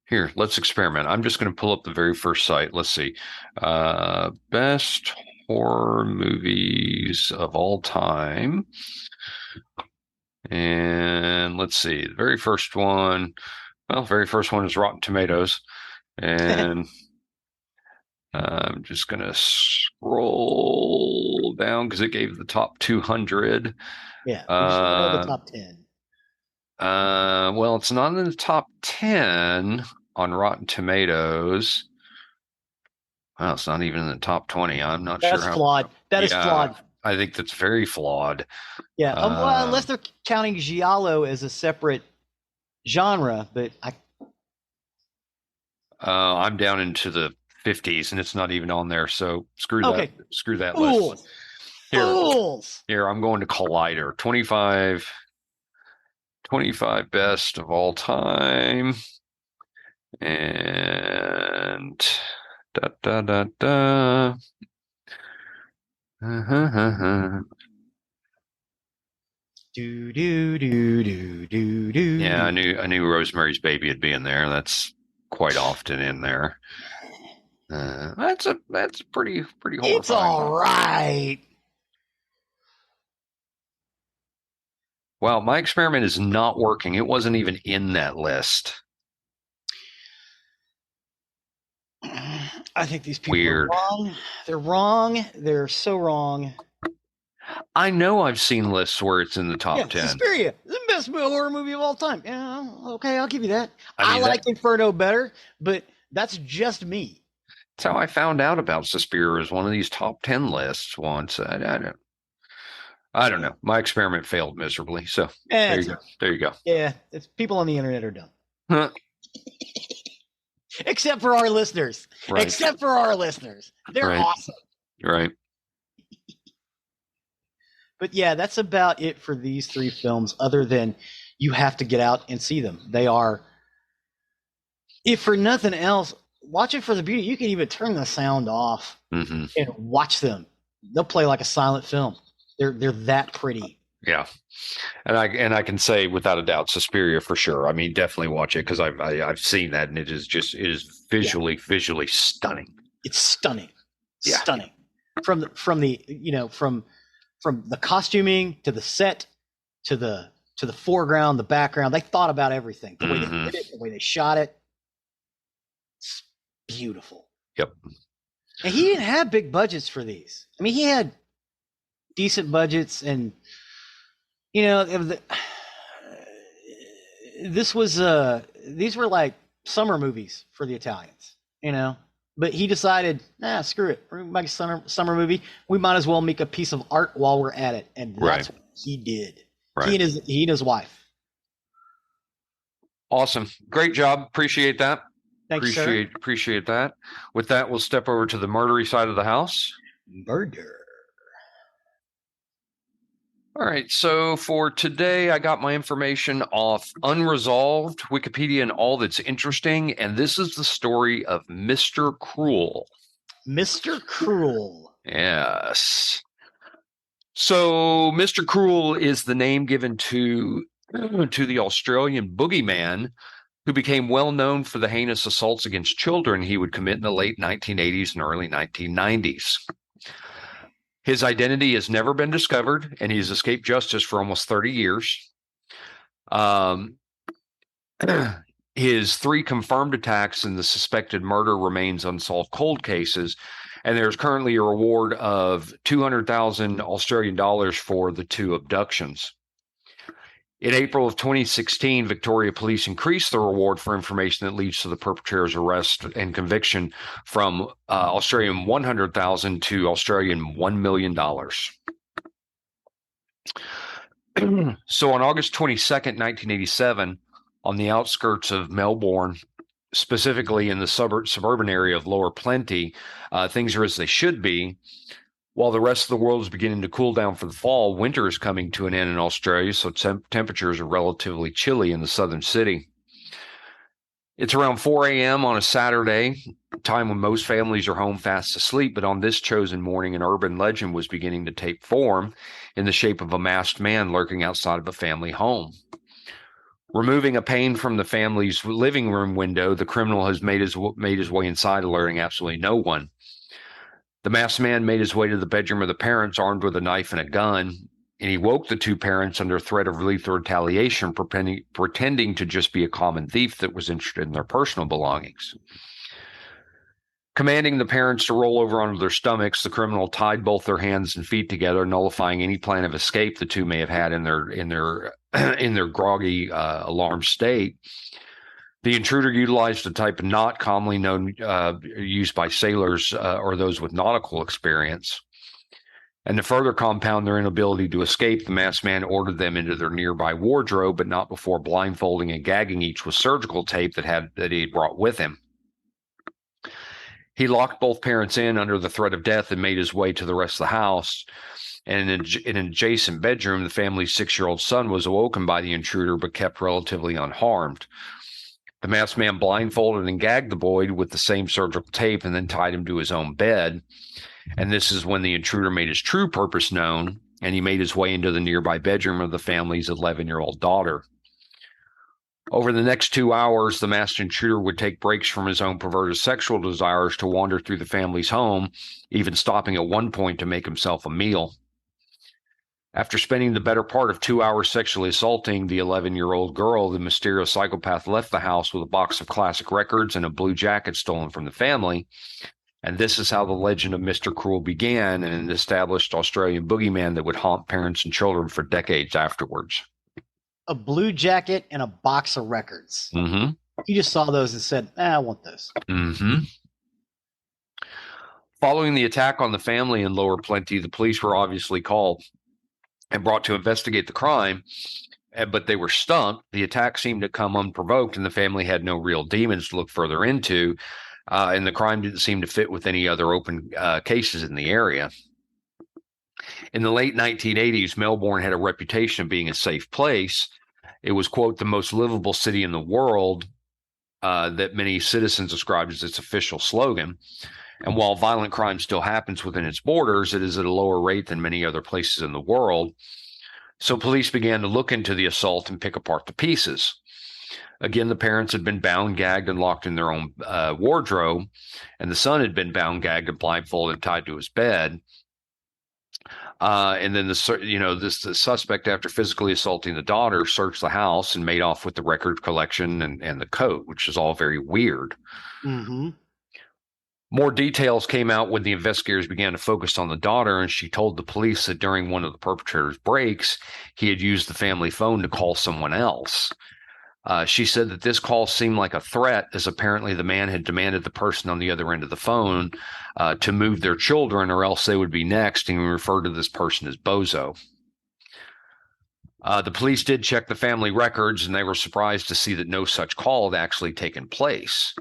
Here, let's experiment. I'm just going to pull up the very first site. Let's see. Best horror movies of all time. And let's see. The very first one is Rotten Tomatoes. And I'm just going to scroll down because it gave the top 200. Yeah. We should know the top 10. Well, it's not in the top 10 on Rotten Tomatoes. Well, it's not even in the top 20. I'm not sure. That's flawed. That is flawed. I think that's very flawed. Yeah, well, unless they're counting giallo as a separate genre, but I'm down into the 50s, and it's not even on there. So screw that Fools. list. Here, I'm going to Collider. 25 best of all time, and da. Yeah, I knew Rosemary's Baby would be in there. That's quite often in there. That's pretty horrifying. It's all right. Wow, my experiment is not working. It wasn't even in that list. I think these people are wrong. They're wrong. They're so wrong. I know I've seen lists where it's in the top 10. Suspiria, the best horror movie of all time. Yeah, okay, I'll give you that. I like Inferno better, but that's just me. That's how I found out about Suspiria as one of these top 10 lists once. I don't. I don't know. My experiment failed miserably. So there you go. There you go. Yeah, it's people on the internet are dumb. Huh. Except for our listeners. Right. Except for our listeners. They're Right. awesome. Right. But yeah, that's about it for these three films, other than you have to get out and see them. They are, if for nothing else, watch it for the beauty. You can even turn the sound off Mm-hmm. and watch them. They'll play like a silent film. They're that pretty. Yeah, and I can say without a doubt, Suspiria for sure. I mean, definitely watch it because I've seen that, and it is visually stunning. It's stunning, Yeah. Stunning. From the from the costuming to the set to the foreground, the background. They thought about everything. The way they did it, the way they shot it. It's beautiful. Yep. And he didn't have big budgets for these. I mean, he had decent budgets, and these were like summer movies for the Italians, But he decided, screw it. We're gonna make a summer movie. We might as well make a piece of art while we're at it, and that's what he did. Right. He and his wife. Awesome, great job. Appreciate that. Thanks, sir. Appreciate that. With that, we'll step over to the murdery side of the house. Murder. All right, so for today, I got my information off Unresolved, Wikipedia, and All That's Interesting, and this is the story of Mr. Cruel. Mr. Cruel. Yes. So Mr. Cruel is the name given to the Australian boogeyman who became well known for the heinous assaults against children he would commit in the late 1980s and early 1990s. His identity has never been discovered, and he's escaped justice for almost 30 years. His 3 confirmed attacks and the suspected murder remains unsolved cold cases, and there's currently a reward of 200,000 Australian dollars for the 2 abductions. In April of 2016, Victoria Police increased the reward for information that leads to the perpetrator's arrest and conviction from Australian 100,000 to Australian $1 million. So on August 22nd, 1987, on the outskirts of Melbourne, specifically in the suburban area of Lower Plenty, things are as they should be. While the rest of the world is beginning to cool down for the fall, winter is coming to an end in Australia, so temperatures are relatively chilly in the southern city. It's around 4 a.m. on a Saturday, time when most families are home fast asleep, but on this chosen morning, an urban legend was beginning to take form in the shape of a masked man lurking outside of a family home. Removing a pane from the family's living room window, the criminal has made his way inside, alerting absolutely no one. The masked man made his way to the bedroom of the parents, armed with a knife and a gun, and he woke the 2 parents under threat of lethal retaliation, pretending to just be a common thief that was interested in their personal belongings. Commanding the parents to roll over onto their stomachs, the criminal tied both their hands and feet together, nullifying any plan of escape the 2 may have had in their groggy, alarmed state. The intruder utilized a type of knot commonly known used by sailors or those with nautical experience. And to further compound their inability to escape, the masked man ordered them into their nearby wardrobe, but not before blindfolding and gagging each with surgical tape that he had brought with him. He locked both parents in under the threat of death and made his way to the rest of the house. And in an adjacent bedroom, the family's 6-year-old son was awoken by the intruder, but kept relatively unharmed. The masked man blindfolded and gagged the boy with the same surgical tape and then tied him to his own bed. And this is when the intruder made his true purpose known, and he made his way into the nearby bedroom of the family's 11-year-old daughter. Over the next 2 hours, the masked intruder would take breaks from his own perverted sexual desires to wander through the family's home, even stopping at one point to make himself a meal. After spending the better part of 2 hours sexually assaulting the 11-year-old girl, the mysterious psychopath left the house with a box of classic records and a blue jacket stolen from the family. And this is how the legend of Mr. Cruel began, and an established Australian boogeyman that would haunt parents and children for decades afterwards. A blue jacket and a box of records. Mm-hmm. He just saw those and said, I want those. Mm-hmm. Following the attack on the family in Lower Plenty, the police were obviously called. and brought to investigate the crime, but they were stumped. The attack seemed to come unprovoked, and the family had no real demons to look further into, and the crime didn't seem to fit with any other open cases in the area. In the late 1980s, Melbourne had a reputation of being a safe place. It was, quote, the most livable city in the world, that many citizens described as its official slogan. And while violent crime still happens within its borders, it is at a lower rate than many other places in the world. So police began to look into the assault and pick apart the pieces. Again, the parents had been bound, gagged, and locked in their own wardrobe, and the son had been bound, gagged, and blindfolded and tied to his bed. And then the suspect, after physically assaulting the daughter, searched the house and made off with the record collection and the coat, which is all very weird. Mm-hmm. More details came out when the investigators began to focus on the daughter, and she told the police that during one of the perpetrator's breaks, he had used the family phone to call someone else. She said that this call seemed like a threat, as apparently the man had demanded the person on the other end of the phone to move their children, or else they would be next, and referred to this person as Bozo. The police did check the family records, and they were surprised to see that no such call had actually taken place.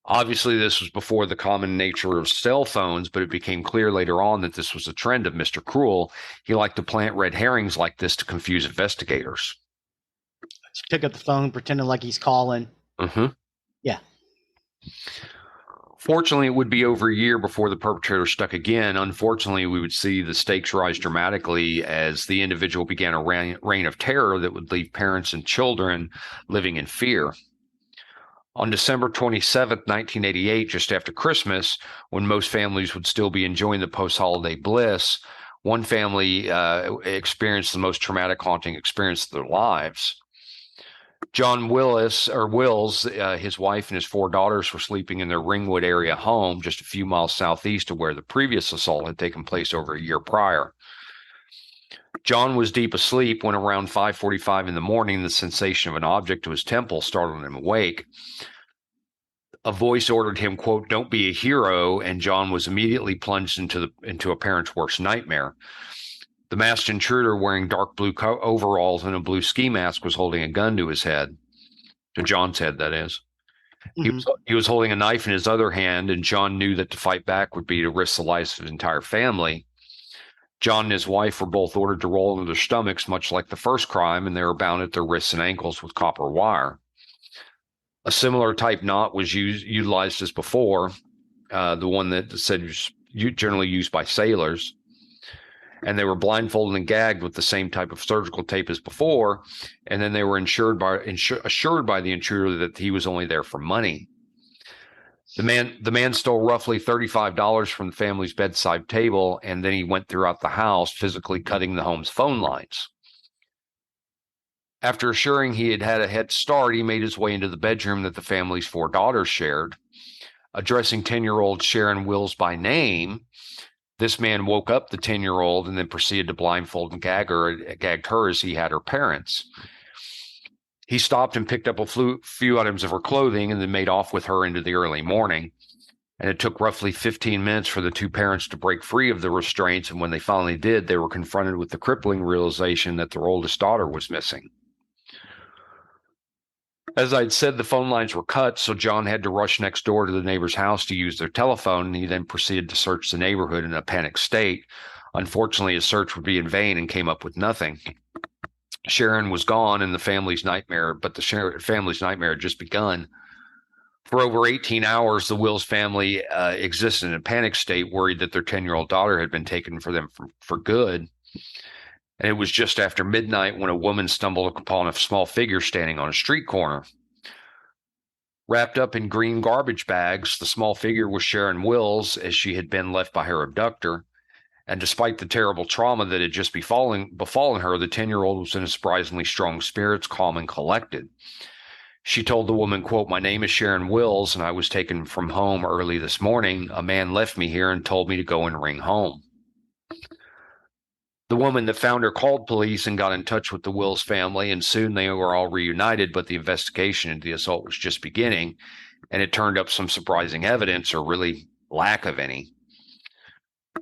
Obviously, this was before the common nature of cell phones, but it became clear later on that this was a trend of Mr. Cruel. He liked to plant red herrings like this to confuse investigators. Pick up the phone, pretending like he's calling. Mm-hmm. Yeah. Fortunately, it would be over a year before the perpetrator struck again. Unfortunately, we would see the stakes rise dramatically as the individual began a reign of terror that would leave parents and children living in fear. On December 27th, 1988, just after Christmas, when most families would still be enjoying the post-holiday bliss, one family experienced the most traumatic haunting experience of their lives. John Wills, his wife and his 4 daughters were sleeping in their Ringwood area home just a few miles southeast of where the previous assault had taken place over a year prior. John was deep asleep when around 5:45 in the morning, the sensation of an object to his temple startled him awake. A voice ordered him, quote, "Don't be a hero," and John was immediately plunged into a parent's worst nightmare. The masked intruder, wearing dark blue overalls and a blue ski mask, was holding a gun to his head. To John's head, that is. Mm-hmm. He was holding a knife in his other hand, and John knew that to fight back would be to risk the lives of his entire family. John and his wife were both ordered to roll into their stomachs, much like the first crime, and they were bound at their wrists and ankles with copper wire. A similar type knot was utilized as before, the one that said was generally used by sailors. And they were blindfolded and gagged with the same type of surgical tape as before, and then they were assured by the intruder that he was only there for money. The man stole roughly $35 from the family's bedside table, and then he went throughout the house, physically cutting the home's phone lines. After assuring he had had a head start, he made his way into the bedroom that the family's 4 daughters shared. Addressing 10-year-old Sharon Wills by name, this man woke up the 10-year-old and then proceeded to blindfold and gagged her as he had her parents. He stopped and picked up a few items of her clothing and then made off with her into the early morning. And it took roughly 15 minutes for the 2 parents to break free of the restraints. And when they finally did, they were confronted with the crippling realization that their oldest daughter was missing. As I'd said, the phone lines were cut, so John had to rush next door to the neighbor's house to use their telephone, and he then proceeded to search the neighborhood in a panicked state. Unfortunately, his search would be in vain and came up with nothing. Sharon was gone, and the family's nightmare had just begun. For over 18 hours, the Wills family existed in a panic state, worried that their 10-year-old daughter had been taken from them for good. And it was just after midnight when a woman stumbled upon a small figure standing on a street corner. Wrapped up in green garbage bags, the small figure was Sharon Wills, as she had been left by her abductor. And despite the terrible trauma that had just befallen her, the 10-year-old was in a surprisingly strong spirits, calm and collected. She told the woman, quote, "My name is Sharon Wills, and I was taken from home early this morning. A man left me here and told me to go and ring home." The woman that found her called police and got in touch with the Wills family, and soon they were all reunited, but the investigation into the assault was just beginning, and it turned up some surprising evidence, or really lack of any.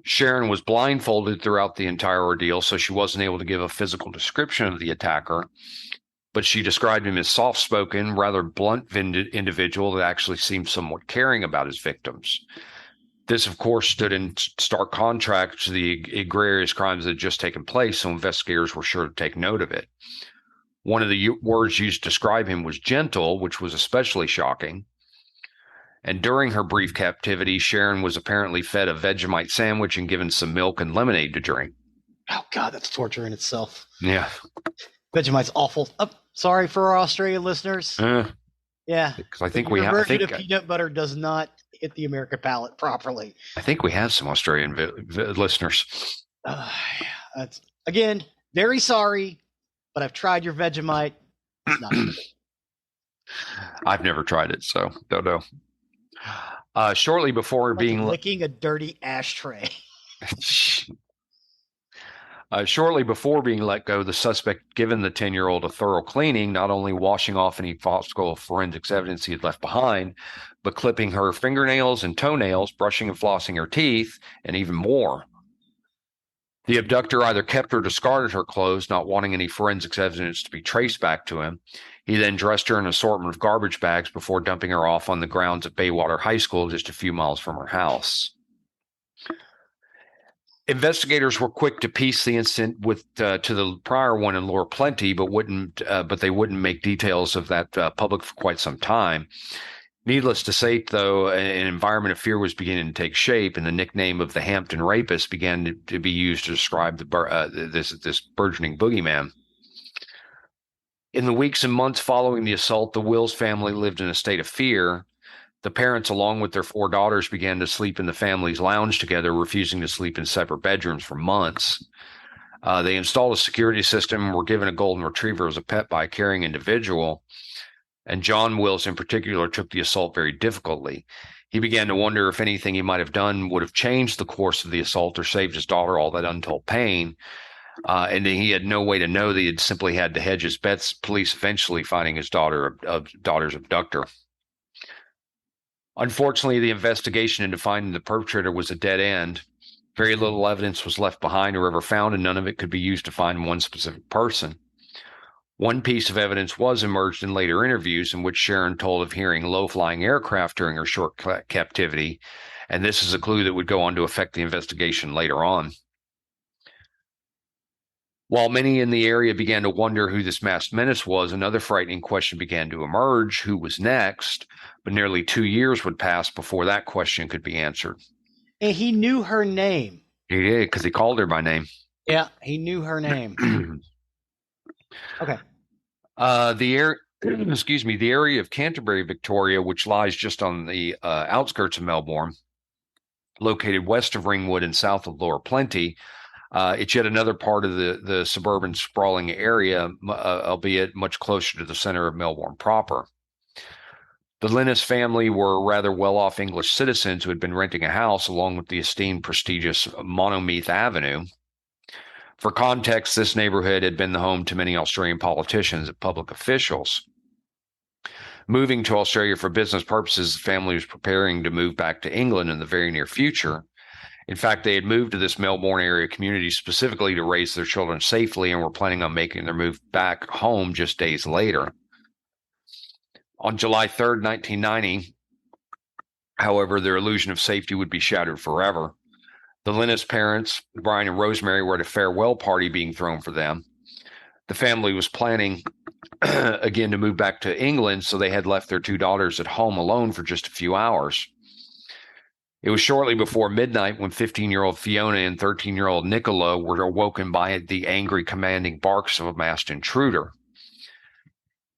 Sharon was blindfolded throughout the entire ordeal, so she wasn't able to give a physical description of the attacker, but she described him as soft-spoken, rather blunt individual that actually seemed somewhat caring about his victims. This, of course, stood in stark contrast to the egregious crimes that had just taken place, so investigators were sure to take note of it. One of the words used to describe him was gentle, which was especially shocking. And during her brief captivity, Sharon was apparently fed a Vegemite sandwich and given some milk and lemonade to drink. Oh, God, that's torture in itself. Yeah. Vegemite's awful. Oh, sorry for our Australian listeners. Yeah. Because I think Your we have. version of peanut butter does not hit the American palate properly. I think we have some Australian listeners. That's, again, very sorry, but I've tried your Vegemite. It's not good. I've never tried it, so don't know. Shortly before Like being licking a dirty ashtray. Shortly before being let go, the suspect given the 10-year-old a thorough cleaning, not only washing off any possible forensics evidence he had left behind, but clipping her fingernails and toenails, brushing and flossing her teeth, and even more. The abductor either kept or discarded her clothes, not wanting any forensics evidence to be traced back to him. He then dressed her in an assortment of garbage bags before dumping her off on the grounds at Baywater High School, just a few miles from her house. Investigators were quick to piece the incident to the prior one in Lower Plenty, but they wouldn't make details of that public for quite some time. Needless to say, though, an environment of fear was beginning to take shape, and the nickname of the Hampton Rapist began to be used to describe this burgeoning boogeyman. In the weeks and months following the assault, the Wills family lived in a state of fear. The parents, along with their 4 daughters, began to sleep in the family's lounge together, refusing to sleep in separate bedrooms for months. They installed a security system and were given a golden retriever as a pet by a caring individual. And John Wills, in particular, took the assault very difficultly. He began to wonder if anything he might have done would have changed the course of the assault or saved his daughter all that untold pain. And he had no way to know that he had simply had to hedge his bets, police eventually finding his daughter's abductor. Unfortunately, the investigation into finding the perpetrator was a dead end. Very little evidence was left behind or ever found, and none of it could be used to find one specific person. One piece of evidence was emerged in later interviews in which Sharon told of hearing low-flying aircraft during her short captivity, and this is a clue that would go on to affect the investigation later on. While many in the area began to wonder who this masked menace was, another frightening question began to emerge: who was next? But nearly 2 years would pass before that question could be answered. And he knew her name. He did, because he called her by name. Yeah, he knew her name. Okay. The area of Canterbury, Victoria, which lies just on the outskirts of Melbourne, located west of Ringwood and south of Lower Plenty. It's yet another part of the suburban sprawling area, albeit much closer to the center of Melbourne proper. The Linus family were rather well-off English citizens who had been renting a house along with the esteemed prestigious Monomeath Avenue. For context, this neighborhood had been the home to many Australian politicians and public officials. Moving to Australia for business purposes, the family was preparing to move back to England in the very near future. In fact, they had moved to this Melbourne area community specifically to raise their children safely and were planning on making their move back home just days later. On July 3rd, 1990, however, their illusion of safety would be shattered forever. The Linus parents, Brian and Rosemary, were at a farewell party being thrown for them. The family was planning again to move back to England, so they had left their 2 daughters at home alone for just a few hours. It was shortly before midnight when 15-year-old Fiona and 13-year-old Nicola were awoken by the angry, commanding barks of a masked intruder.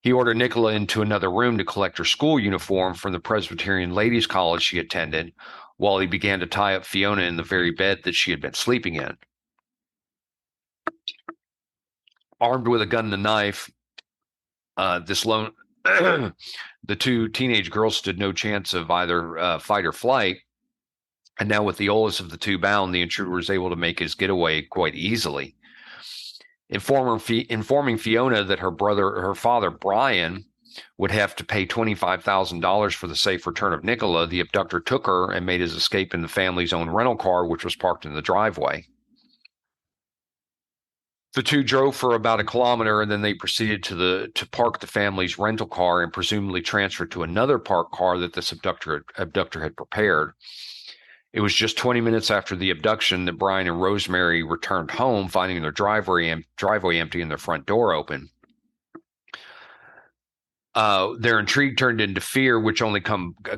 He ordered Nicola into another room to collect her school uniform from the Presbyterian Ladies' College she attended, while he began to tie up Fiona in the very bed that she had been sleeping in. Armed with a gun and a knife, the 2 teenage girls stood no chance of either fight or flight. And now with the oldest of the 2 bound, the intruder was able to make his getaway quite easily. Informing Fiona that her father, Brian, would have to pay $25,000 for the safe return of Nicola, the abductor took her and made his escape in the family's own rental car, which was parked in the driveway. The two drove for about a kilometer, and then they proceeded to park the family's rental car and presumably transfer to another parked car that this abductor had prepared. It was just 20 minutes after the abduction that Brian and Rosemary returned home, finding their driveway empty and their front door open. Their intrigue turned into fear, which only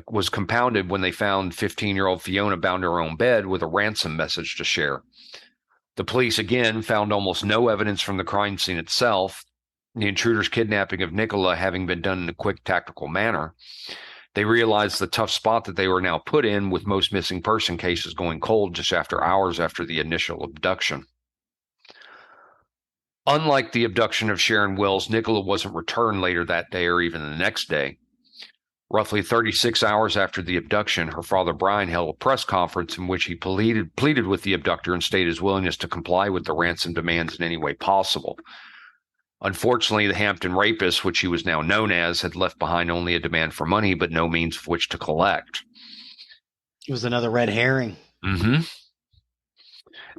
was compounded when they found 15-year-old Fiona bound to her own bed with a ransom message to share. The police, again, found almost no evidence from the crime scene itself, the intruder's kidnapping of Nicola having been done in a quick, tactical manner. They realized the tough spot that they were now put in, with most missing person cases going cold just after hours after the initial abduction. Unlike the abduction of Sharon Wills, Nicola wasn't returned later that day or even the next day. Roughly 36 hours after the abduction, her father Brian held a press conference in which he pleaded with the abductor and stated his willingness to comply with the ransom demands in any way possible. Unfortunately, the Hampton rapist, which he was now known as, had left behind only a demand for money but no means of which to collect. It was another red herring. Mm-hmm.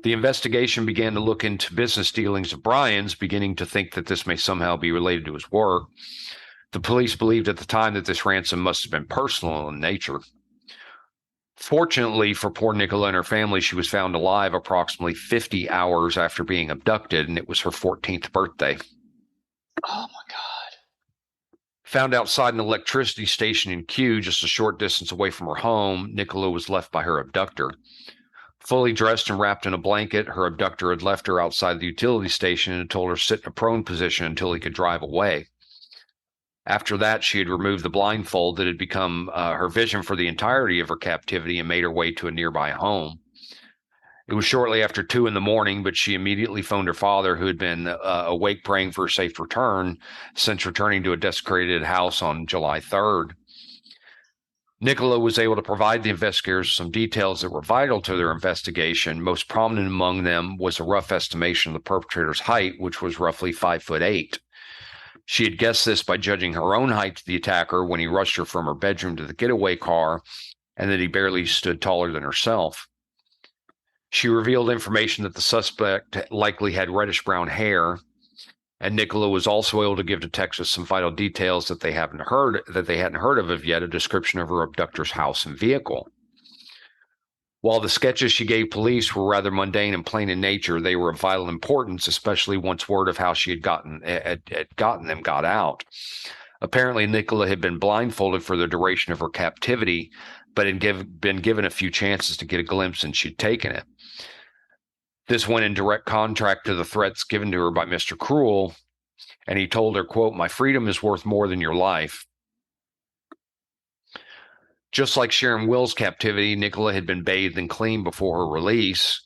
The investigation began to look into business dealings of Brian's, beginning to think that this may somehow be related to his work. The police believed at the time that this ransom must have been personal in nature. Fortunately for poor Nicola and her family, she was found alive approximately 50 hours after being abducted, and it was her 14th birthday. Oh, my God. Found outside an electricity station in Kew, just a short distance away from her home, Nicola was left by her abductor. Fully dressed and wrapped in a blanket, her abductor had left her outside the utility station and had told her to sit in a prone position until he could drive away. After that, she had removed the blindfold that had become her vision for the entirety of her captivity and made her way to a nearby home. It was shortly after 2 a.m, but she immediately phoned her father, who had been awake praying for a safe return since returning to a desecrated house on July 3rd. Nicola was able to provide the investigators some details that were vital to their investigation. Most prominent among them was a rough estimation of the perpetrator's height, which was roughly 5'8". She had guessed this by judging her own height to the attacker when he rushed her from her bedroom to the getaway car, and that he barely stood taller than herself. She revealed information that the suspect likely had reddish-brown hair, and Nicola was also able to give detectives some vital details that they hadn't heard of yet, a description of her abductor's house and vehicle. While the sketches she gave police were rather mundane and plain in nature, they were of vital importance, especially once word of how she had gotten them got out. Apparently, Nicola had been blindfolded for the duration of her captivity, but had been given a few chances to get a glimpse, and she'd taken it. This went in direct contrast to the threats given to her by Mr. Cruel, and he told her, quote, "My freedom is worth more than your life." Just like Sharon Will's captivity, Nicola had been bathed and cleaned before her release.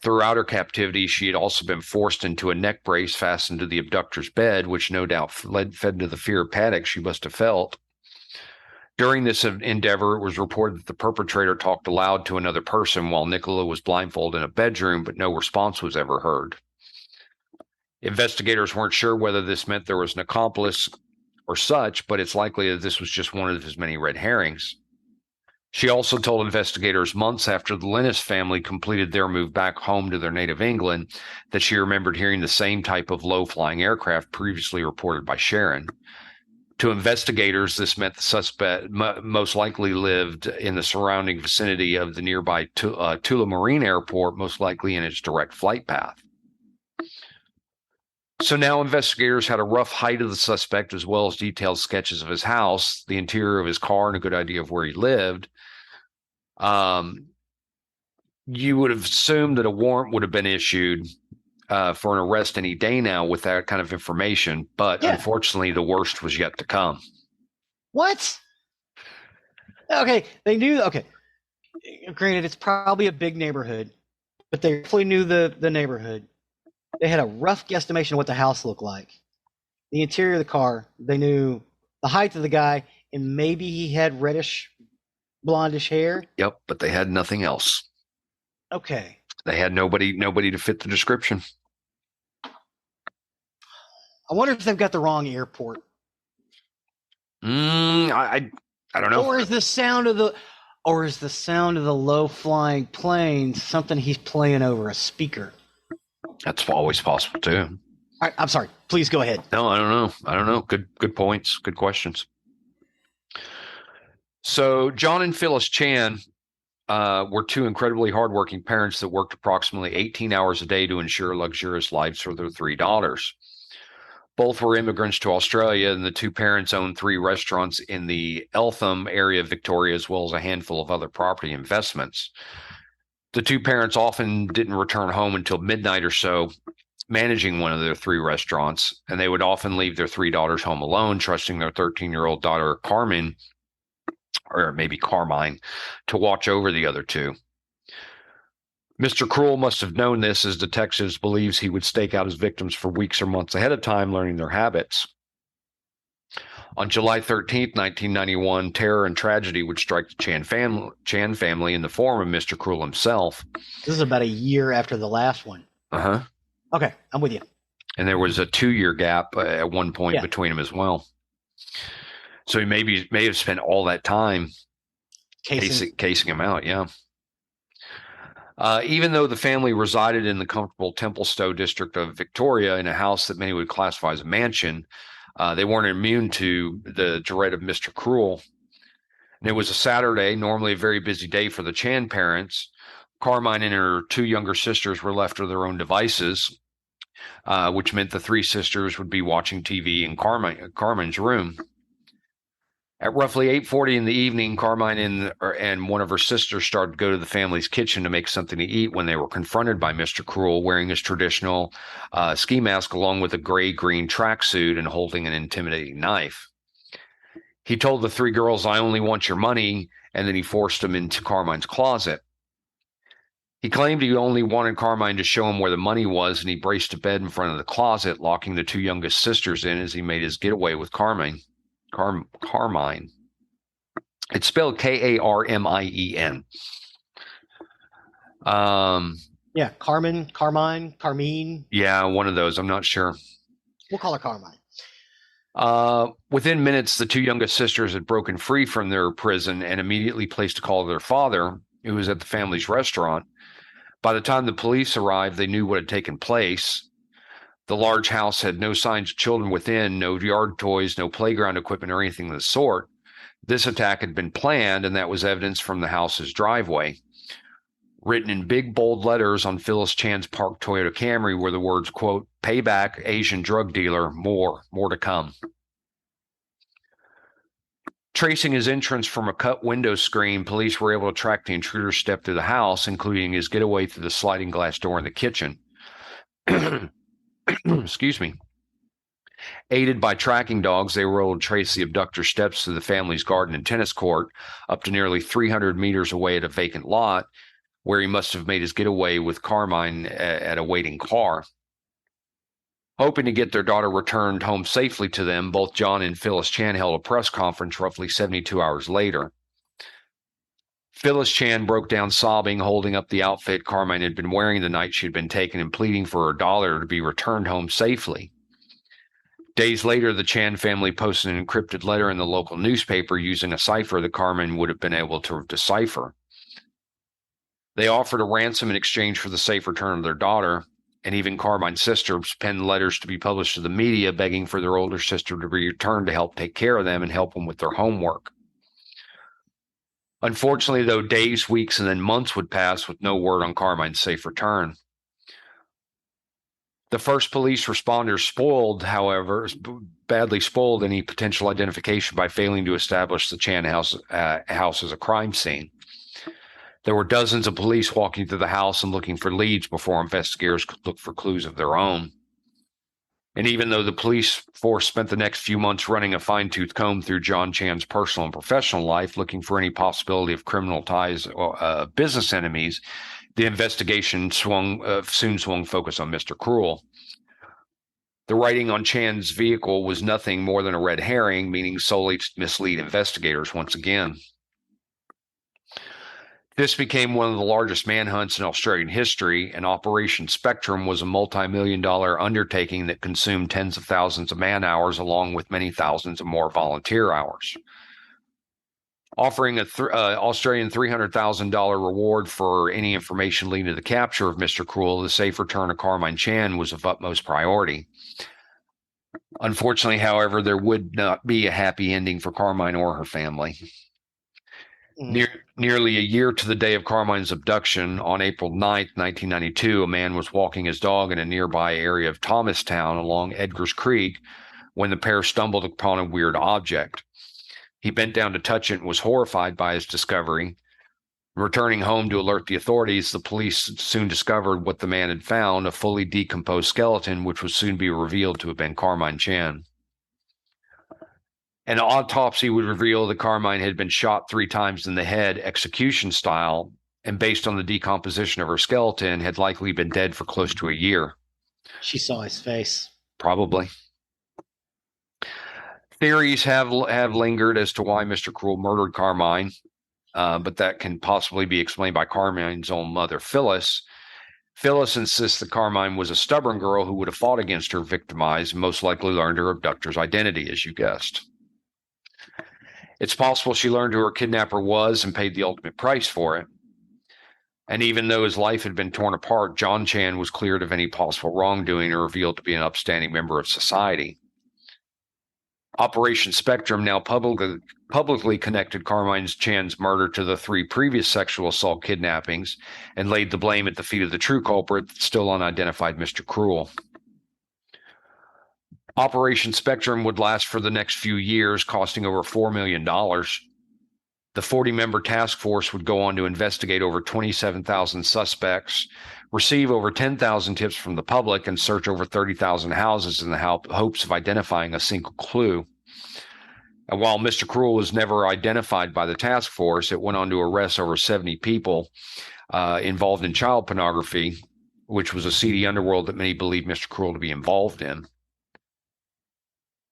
Throughout her captivity, she had also been forced into a neck brace fastened to the abductor's bed, which no doubt fed into the fear of panic she must have felt. During this endeavor, it was reported that the perpetrator talked aloud to another person while Nicola was blindfolded in a bedroom, but no response was ever heard. Investigators weren't sure whether this meant there was an accomplice or such, but it's likely that this was just one of his many red herrings. She also told investigators months after the Linus family completed their move back home to their native England that she remembered hearing the same type of low-flying aircraft previously reported by Sharon. To investigators, this meant the suspect most likely lived in the surrounding vicinity of the nearby Tula Marine Airport, most likely in its direct flight path. So now investigators had a rough height of the suspect, as well as detailed sketches of his house, the interior of his car, and a good idea of where he lived. You would have assumed that a warrant would have been issued for an arrest any day now with that kind of information, but Unfortunately, the worst was yet to come. What? Okay, they knew. Okay, granted, it's probably a big neighborhood, but they definitely knew the neighborhood. They had a rough guesstimation of what the house looked like. The interior of the car, they knew the height of the guy, and maybe he had reddish, blondish hair. Yep, but they had nothing else. Okay. They had nobody to fit the description. I wonder if they've got the wrong airport. I don't know. Or is the sound of the low flying planes something he's playing over a speaker? That's always possible too. I'm sorry. Please go ahead. No, I don't know. Good points. Good questions. So John and Phyllis Chan were two incredibly hardworking parents that worked approximately 18 hours a day to ensure luxurious lives for their three daughters. Both were immigrants to Australia, and the two parents owned 3 restaurants in the Eltham area of Victoria, as well as a handful of other property investments. The two parents often didn't return home until midnight or so, managing one of their 3 restaurants, and they would often leave their 3 daughters home alone, trusting their 13-year-old daughter, Carmen, or maybe Carmine, to watch over the other 2. Mr. Cruel must have known this, as detectives believes he would stake out his victims for weeks or months ahead of time, learning their habits. On July 13th, 1991, terror and tragedy would strike the Chan family in the form of Mr. Cruel himself. This is about a year after the last one. Uh-huh. Okay, I'm with you. And there was a 2-year gap at one point between them as well. So he may have spent all that time casing him out, yeah. Even though the family resided in the comfortable Templestowe district of Victoria in a house that many would classify as a mansion, they weren't immune to the dread of Mr. Cruel. And it was a Saturday, normally a very busy day for the Chan parents. Carmine and her 2 younger sisters were left to their own devices, which meant the 3 sisters would be watching TV in Carmine's room. At roughly 8:40 in the evening, Carmine and one of her sisters started to go to the family's kitchen to make something to eat when they were confronted by Mr. Cruel, wearing his traditional ski mask along with a gray-green tracksuit and holding an intimidating knife. He told the 3 girls, "I only want your money," and then he forced them into Carmine's closet. He claimed he only wanted Carmine to show him where the money was, and he braced a bed in front of the closet, locking the 2 youngest sisters in as he made his getaway with Carmine. It's spelled Karmien. Yeah, Carmine. Yeah, one of those. I'm not sure. We'll call her Carmine. Within minutes, the 2 youngest sisters had broken free from their prison and immediately placed a call to their father, who was at the family's restaurant. By the time the police arrived, they knew what had taken place. The large house had no signs of children within, no yard toys, no playground equipment, or anything of the sort. This attack had been planned, and that was evidence from the house's driveway. Written in big, bold letters on Phyllis Chan's parked Toyota Camry were the words, quote, "Payback, Asian drug dealer, more to come." Tracing his entrance from a cut window screen, police were able to track the intruder's step through the house, including his getaway through the sliding glass door in the kitchen. Excuse me. Aided by tracking dogs, they were able to trace the abductor's steps to the family's garden and tennis court, up to nearly 300 meters away at a vacant lot, where he must have made his getaway with Carmine at a waiting car. Hoping to get their daughter returned home safely to them, both John and Phyllis Chan held a press conference roughly 72 hours later. Phyllis Chan broke down sobbing, holding up the outfit Carmine had been wearing the night she had been taken and pleading for her daughter to be returned home safely. Days later, the Chan family posted an encrypted letter in the local newspaper using a cipher that Carmine would have been able to decipher. They offered a ransom in exchange for the safe return of their daughter, and even Carmine's sisters penned letters to be published to the media begging for their older sister to be returned to help take care of them and help them with their homework. Unfortunately, though, days, weeks, and then months would pass with no word on Carmine's safe return. The first police responders badly spoiled any potential identification by failing to establish the Chan house as a crime scene. There were dozens of police walking through the house and looking for leads before investigators could look for clues of their own. And even though the police force spent the next few months running a fine-tooth comb through John Chan's personal and professional life, looking for any possibility of criminal ties or business enemies, the investigation soon swung focus on Mr. Cruel. The writing on Chan's vehicle was nothing more than a red herring, meaning solely to mislead investigators once again. This became one of the largest manhunts in Australian history, and Operation Spectrum was a multi-million-dollar undertaking that consumed tens of thousands of man-hours along with many thousands of more volunteer hours. Offering a Australian $300,000 reward for any information leading to the capture of Mr. Cruel, the safe return of Carmine Chan was of utmost priority. Unfortunately, however, there would not be a happy ending for Carmine or her family. Nearly a year to the day of Carmine's abduction, on April 9th, 1992, a man was walking his dog in a nearby area of Thomastown along Edgar's Creek when the pair stumbled upon a weird object. He bent down to touch it and was horrified by his discovery. Returning home to alert the authorities, the police soon discovered what the man had found, a fully decomposed skeleton, which would soon be revealed to have been Carmine Chan. An autopsy would reveal that Carmine had been shot 3 times in the head, execution style, and based on the decomposition of her skeleton, had likely been dead for close to a year. She saw his face. Probably. Theories have lingered as to why Mr. Cruel murdered Carmine, but that can possibly be explained by Carmine's own mother, Phyllis. Phyllis insists that Carmine was a stubborn girl who would have fought against her victimized and most likely learned her abductor's identity, as you guessed. It's possible she learned who her kidnapper was and paid the ultimate price for it. And even though his life had been torn apart, John Chan was cleared of any possible wrongdoing and revealed to be an upstanding member of society. Operation Spectrum now publicly connected Carmine Chan's murder to the 3 previous sexual assault kidnappings and laid the blame at the feet of the true culprit, the still unidentified Mr. Cruel. Operation Spectrum would last for the next few years, costing over $4 million. The 40-member task force would go on to investigate over 27,000 suspects, receive over 10,000 tips from the public, and search over 30,000 houses in the hopes of identifying a single clue. And while Mr. Cruel was never identified by the task force, it went on to arrest over 70 people involved in child pornography, which was a seedy underworld that many believed Mr. Cruel to be involved in.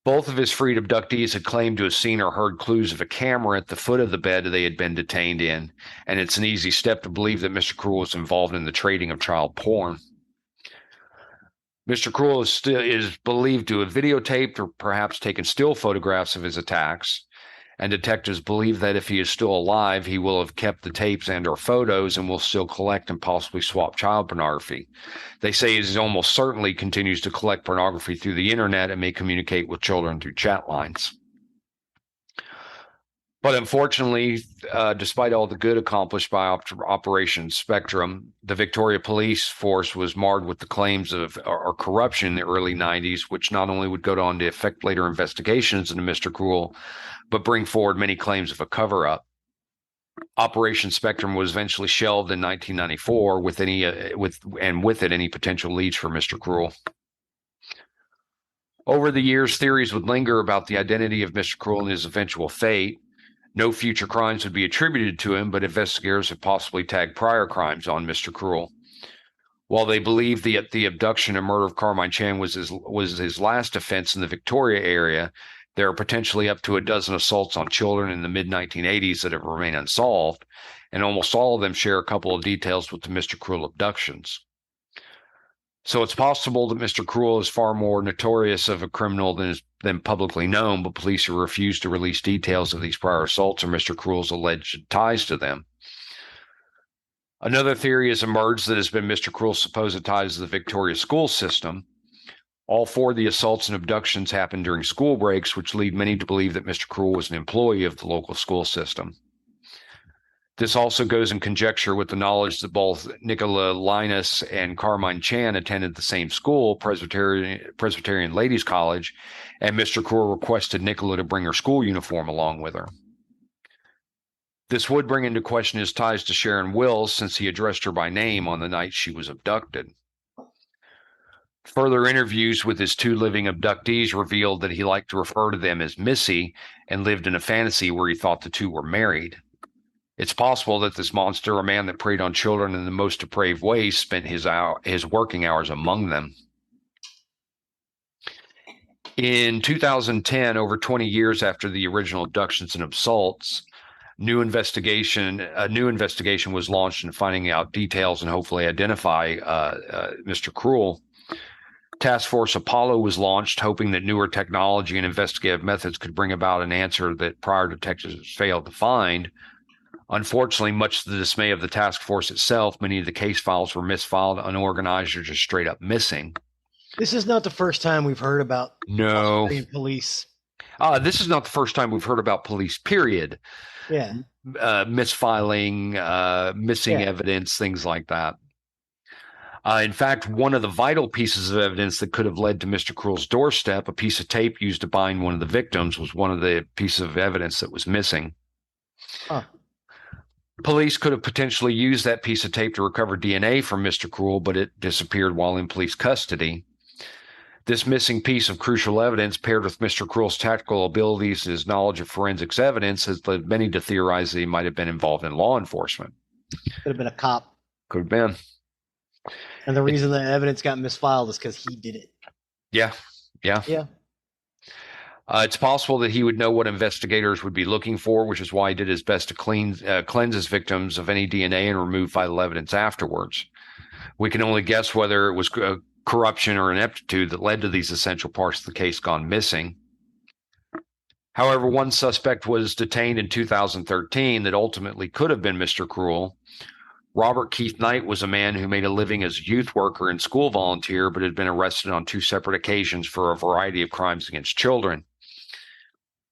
Both of his freed abductees had claimed to have seen or heard clues of a camera at the foot of the bed they had been detained in, and it's an easy step to believe that Mr. Cruel was involved in the trading of child porn. Mr. Cruel is believed to have videotaped or perhaps taken still photographs of his attacks, and detectives believe that if he is still alive, he will have kept the tapes and or photos and will still collect and possibly swap child pornography. They say he almost certainly continues to collect pornography through the internet and may communicate with children through chat lines. But unfortunately, despite all the good accomplished by Operation Spectrum, the Victoria Police Force was marred with the claims of corruption in the early 90s, which not only would go on to affect later investigations into Mr. Cruel, but bring forward many claims of a cover-up. Operation Spectrum was eventually shelved in 1994 with it any potential leads for Mr. Cruel. Over the years, theories would linger about the identity of Mr. Cruel and his eventual fate. No future crimes would be attributed to him, but investigators have possibly tagged prior crimes on Mr. Cruel. While they believe the abduction and murder of Carmine Chan was his last offense in the Victoria area, there are potentially up to a dozen assaults on children in the mid-1980s that have remained unsolved, and almost all of them share a couple of details with the Mr. Cruel abductions. So it's possible that Mr. Cruel is far more notorious of a criminal than publicly known, but police have refused to release details of these prior assaults or Mr. Cruel's alleged ties to them. Another theory has emerged that has been Mr. Cruel's supposed ties to the Victoria school system. All 4 of the assaults and abductions happened during school breaks, which lead many to believe that Mr. Cruel was an employee of the local school system. This also goes in conjecture with the knowledge that both Nicola Linus and Carmine Chan attended the same school, Presbyterian Ladies College, and Mr. Cruel requested Nicola to bring her school uniform along with her. This would bring into question his ties to Sharon Wills, since he addressed her by name on the night she was abducted. Further interviews with his 2 living abductees revealed that he liked to refer to them as Missy and lived in a fantasy where he thought the 2 were married. It's possible that this monster, a man that preyed on children in the most depraved ways, spent his working hours among them. In 2010, over 20 years after the original abductions and assaults, A new investigation was launched in finding out details and hopefully identify Mr. Cruel. Task Force Apollo was launched, hoping that newer technology and investigative methods could bring about an answer that prior detectives failed to find. Unfortunately, much to the dismay of the task force itself, many of the case files were misfiled, unorganized, or just straight up missing. This is not the first time we've heard about Australian police. This is not the first time we've heard about police, period. Yeah. Misfiling, missing evidence, things like that. In fact, one of the vital pieces of evidence that could have led to Mr. Cruel's doorstep, a piece of tape used to bind one of the victims, was one of the pieces of evidence that was missing. Huh. Police could have potentially used that piece of tape to recover DNA from Mr. Cruel, but it disappeared while in police custody. This missing piece of crucial evidence, paired with Mr. Cruel's tactical abilities and his knowledge of forensics evidence, has led many to theorize that he might have been involved in law enforcement. Could have been a cop. Could have been. And the reason the evidence got misfiled is because he did it. Yeah. It's possible that he would know what investigators would be looking for, which is why he did his best to cleanse his victims of any DNA and remove vital evidence afterwards. We can only guess whether it was corruption or ineptitude that led to these essential parts of the case gone missing. However, one suspect was detained in 2013 that ultimately could have been Mr. Cruel. Robert Keith Knight was a man who made a living as a youth worker and school volunteer, but had been arrested on 2 separate occasions for a variety of crimes against children.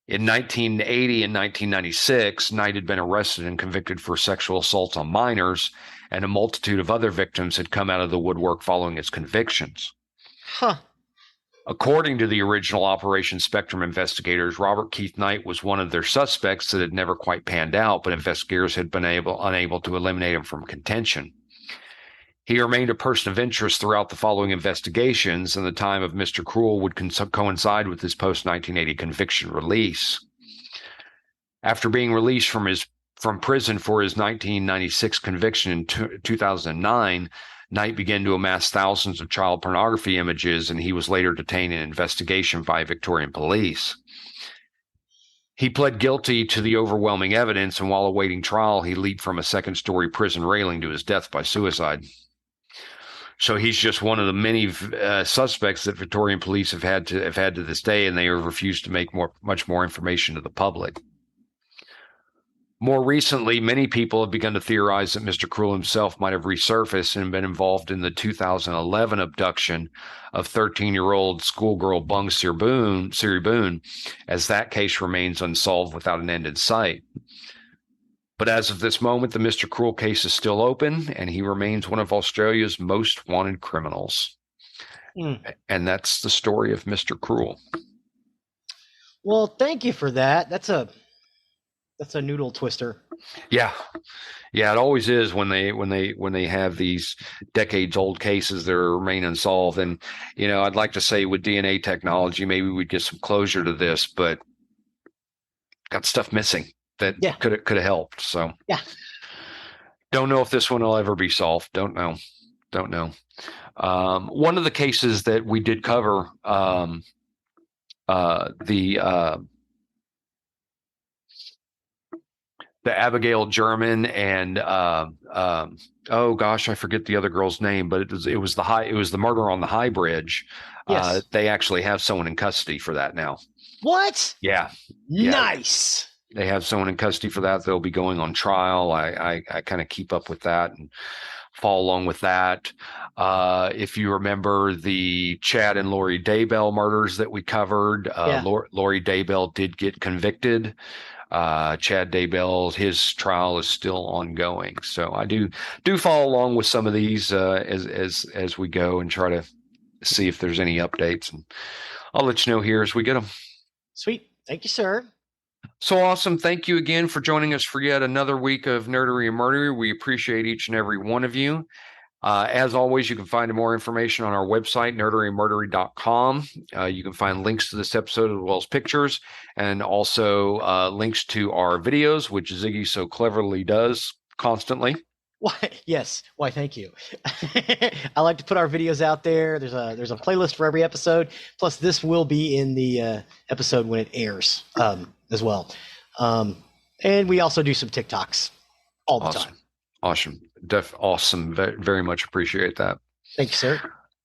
In 1980 and 1996, Knight had been arrested and convicted for sexual assaults on minors, and a multitude of other victims had come out of the woodwork following his convictions. Huh. According to the original Operation Spectrum investigators, Robert Keith Knight was one of their suspects that had never quite panned out, but investigators had been unable to eliminate him from contention. He remained a person of interest throughout the following investigations, and the time of Mr. Cruel would coincide with his post-1980 conviction release. After being released from prison for his 1996 conviction in 2009, Knight began to amass thousands of child pornography images, and he was later detained in investigation by Victorian police. He pled guilty to the overwhelming evidence, and while awaiting trial, he leaped from a second-story prison railing to his death by suicide. So he's just one of the many suspects that Victorian police have had to this day, and they have refused to make much more information to the public. More recently, many people have begun to theorize that Mr. Cruel himself might have resurfaced and been involved in the 2011 abduction of 13-year-old schoolgirl Bung Siri Boone, as that case remains unsolved without an end in sight. But as of this moment, the Mr. Cruel case is still open, and he remains one of Australia's most wanted criminals. And that's the story of Mr. Cruel. Well, thank you for that. That's a noodle twister. Yeah, it always is when they have these decades old cases that remain unsolved. And I'd like to say with DNA technology, maybe we'd get some closure to this, but got stuff missing that could have helped. So don't know if this one will ever be solved. Don't know. One of the cases that we did cover, the Abigail German and oh gosh, I forget the other girl's name, but it was the murder on the High Bridge. Yes. They actually have someone in custody for that now. What? Yeah. Nice. They have someone in custody for that. They'll be going on trial. I kind of keep up with that and follow along with that. If you remember the Chad and Lori Daybell murders that we covered, Lori Daybell did get convicted. Chad Daybell, his trial is still ongoing. So I do follow along with some of these as we go and try to see if there's any updates. And I'll let you know here as we get them. Sweet. Thank you, sir. So awesome. Thank you again for joining us for yet another week of Nerdery and Murdery. We appreciate each and every one of you. As always, you can find more information on our website, nerderymurdery.com. You can find links to this episode as well as pictures, and also links to our videos, which Ziggy so cleverly does constantly. Why? Yes. Why? Thank you. I like to put our videos out there. There's a playlist for every episode. Plus, this will be in the episode when it airs as well. And we also do some TikToks all the time. Awesome. Awesome. Very much appreciate that. Thank you, sir.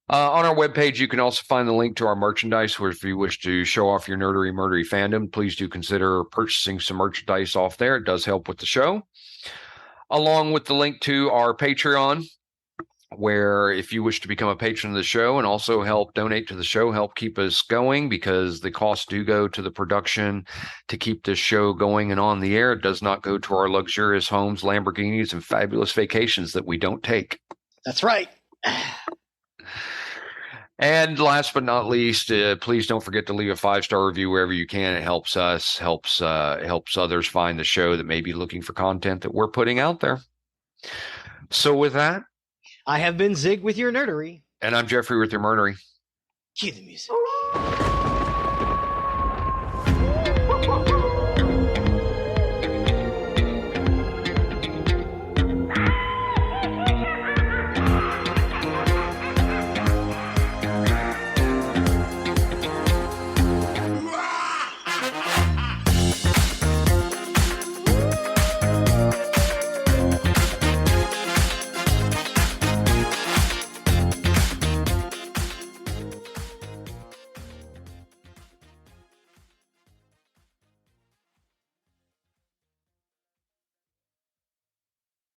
On our webpage, you can also find the link to our merchandise, where if you wish to show off your Murdery fandom, please do consider purchasing some merchandise off there. It does help with the show. Along with the link to our Patreon, where if you wish to become a patron of the show and also help donate to the show, help keep us going, because the costs do go to the production to keep this show going and on the air. It does not go to our luxurious homes, Lamborghinis, and fabulous vacations that we don't take. That's right. And last but not least, please don't forget to leave a 5-star review wherever you can. It helps us, helps others find the show that may be looking for content that we're putting out there. So with that, I have been Zig with your nerdery. And I'm Geoffrey with your Murdery. Cue the music.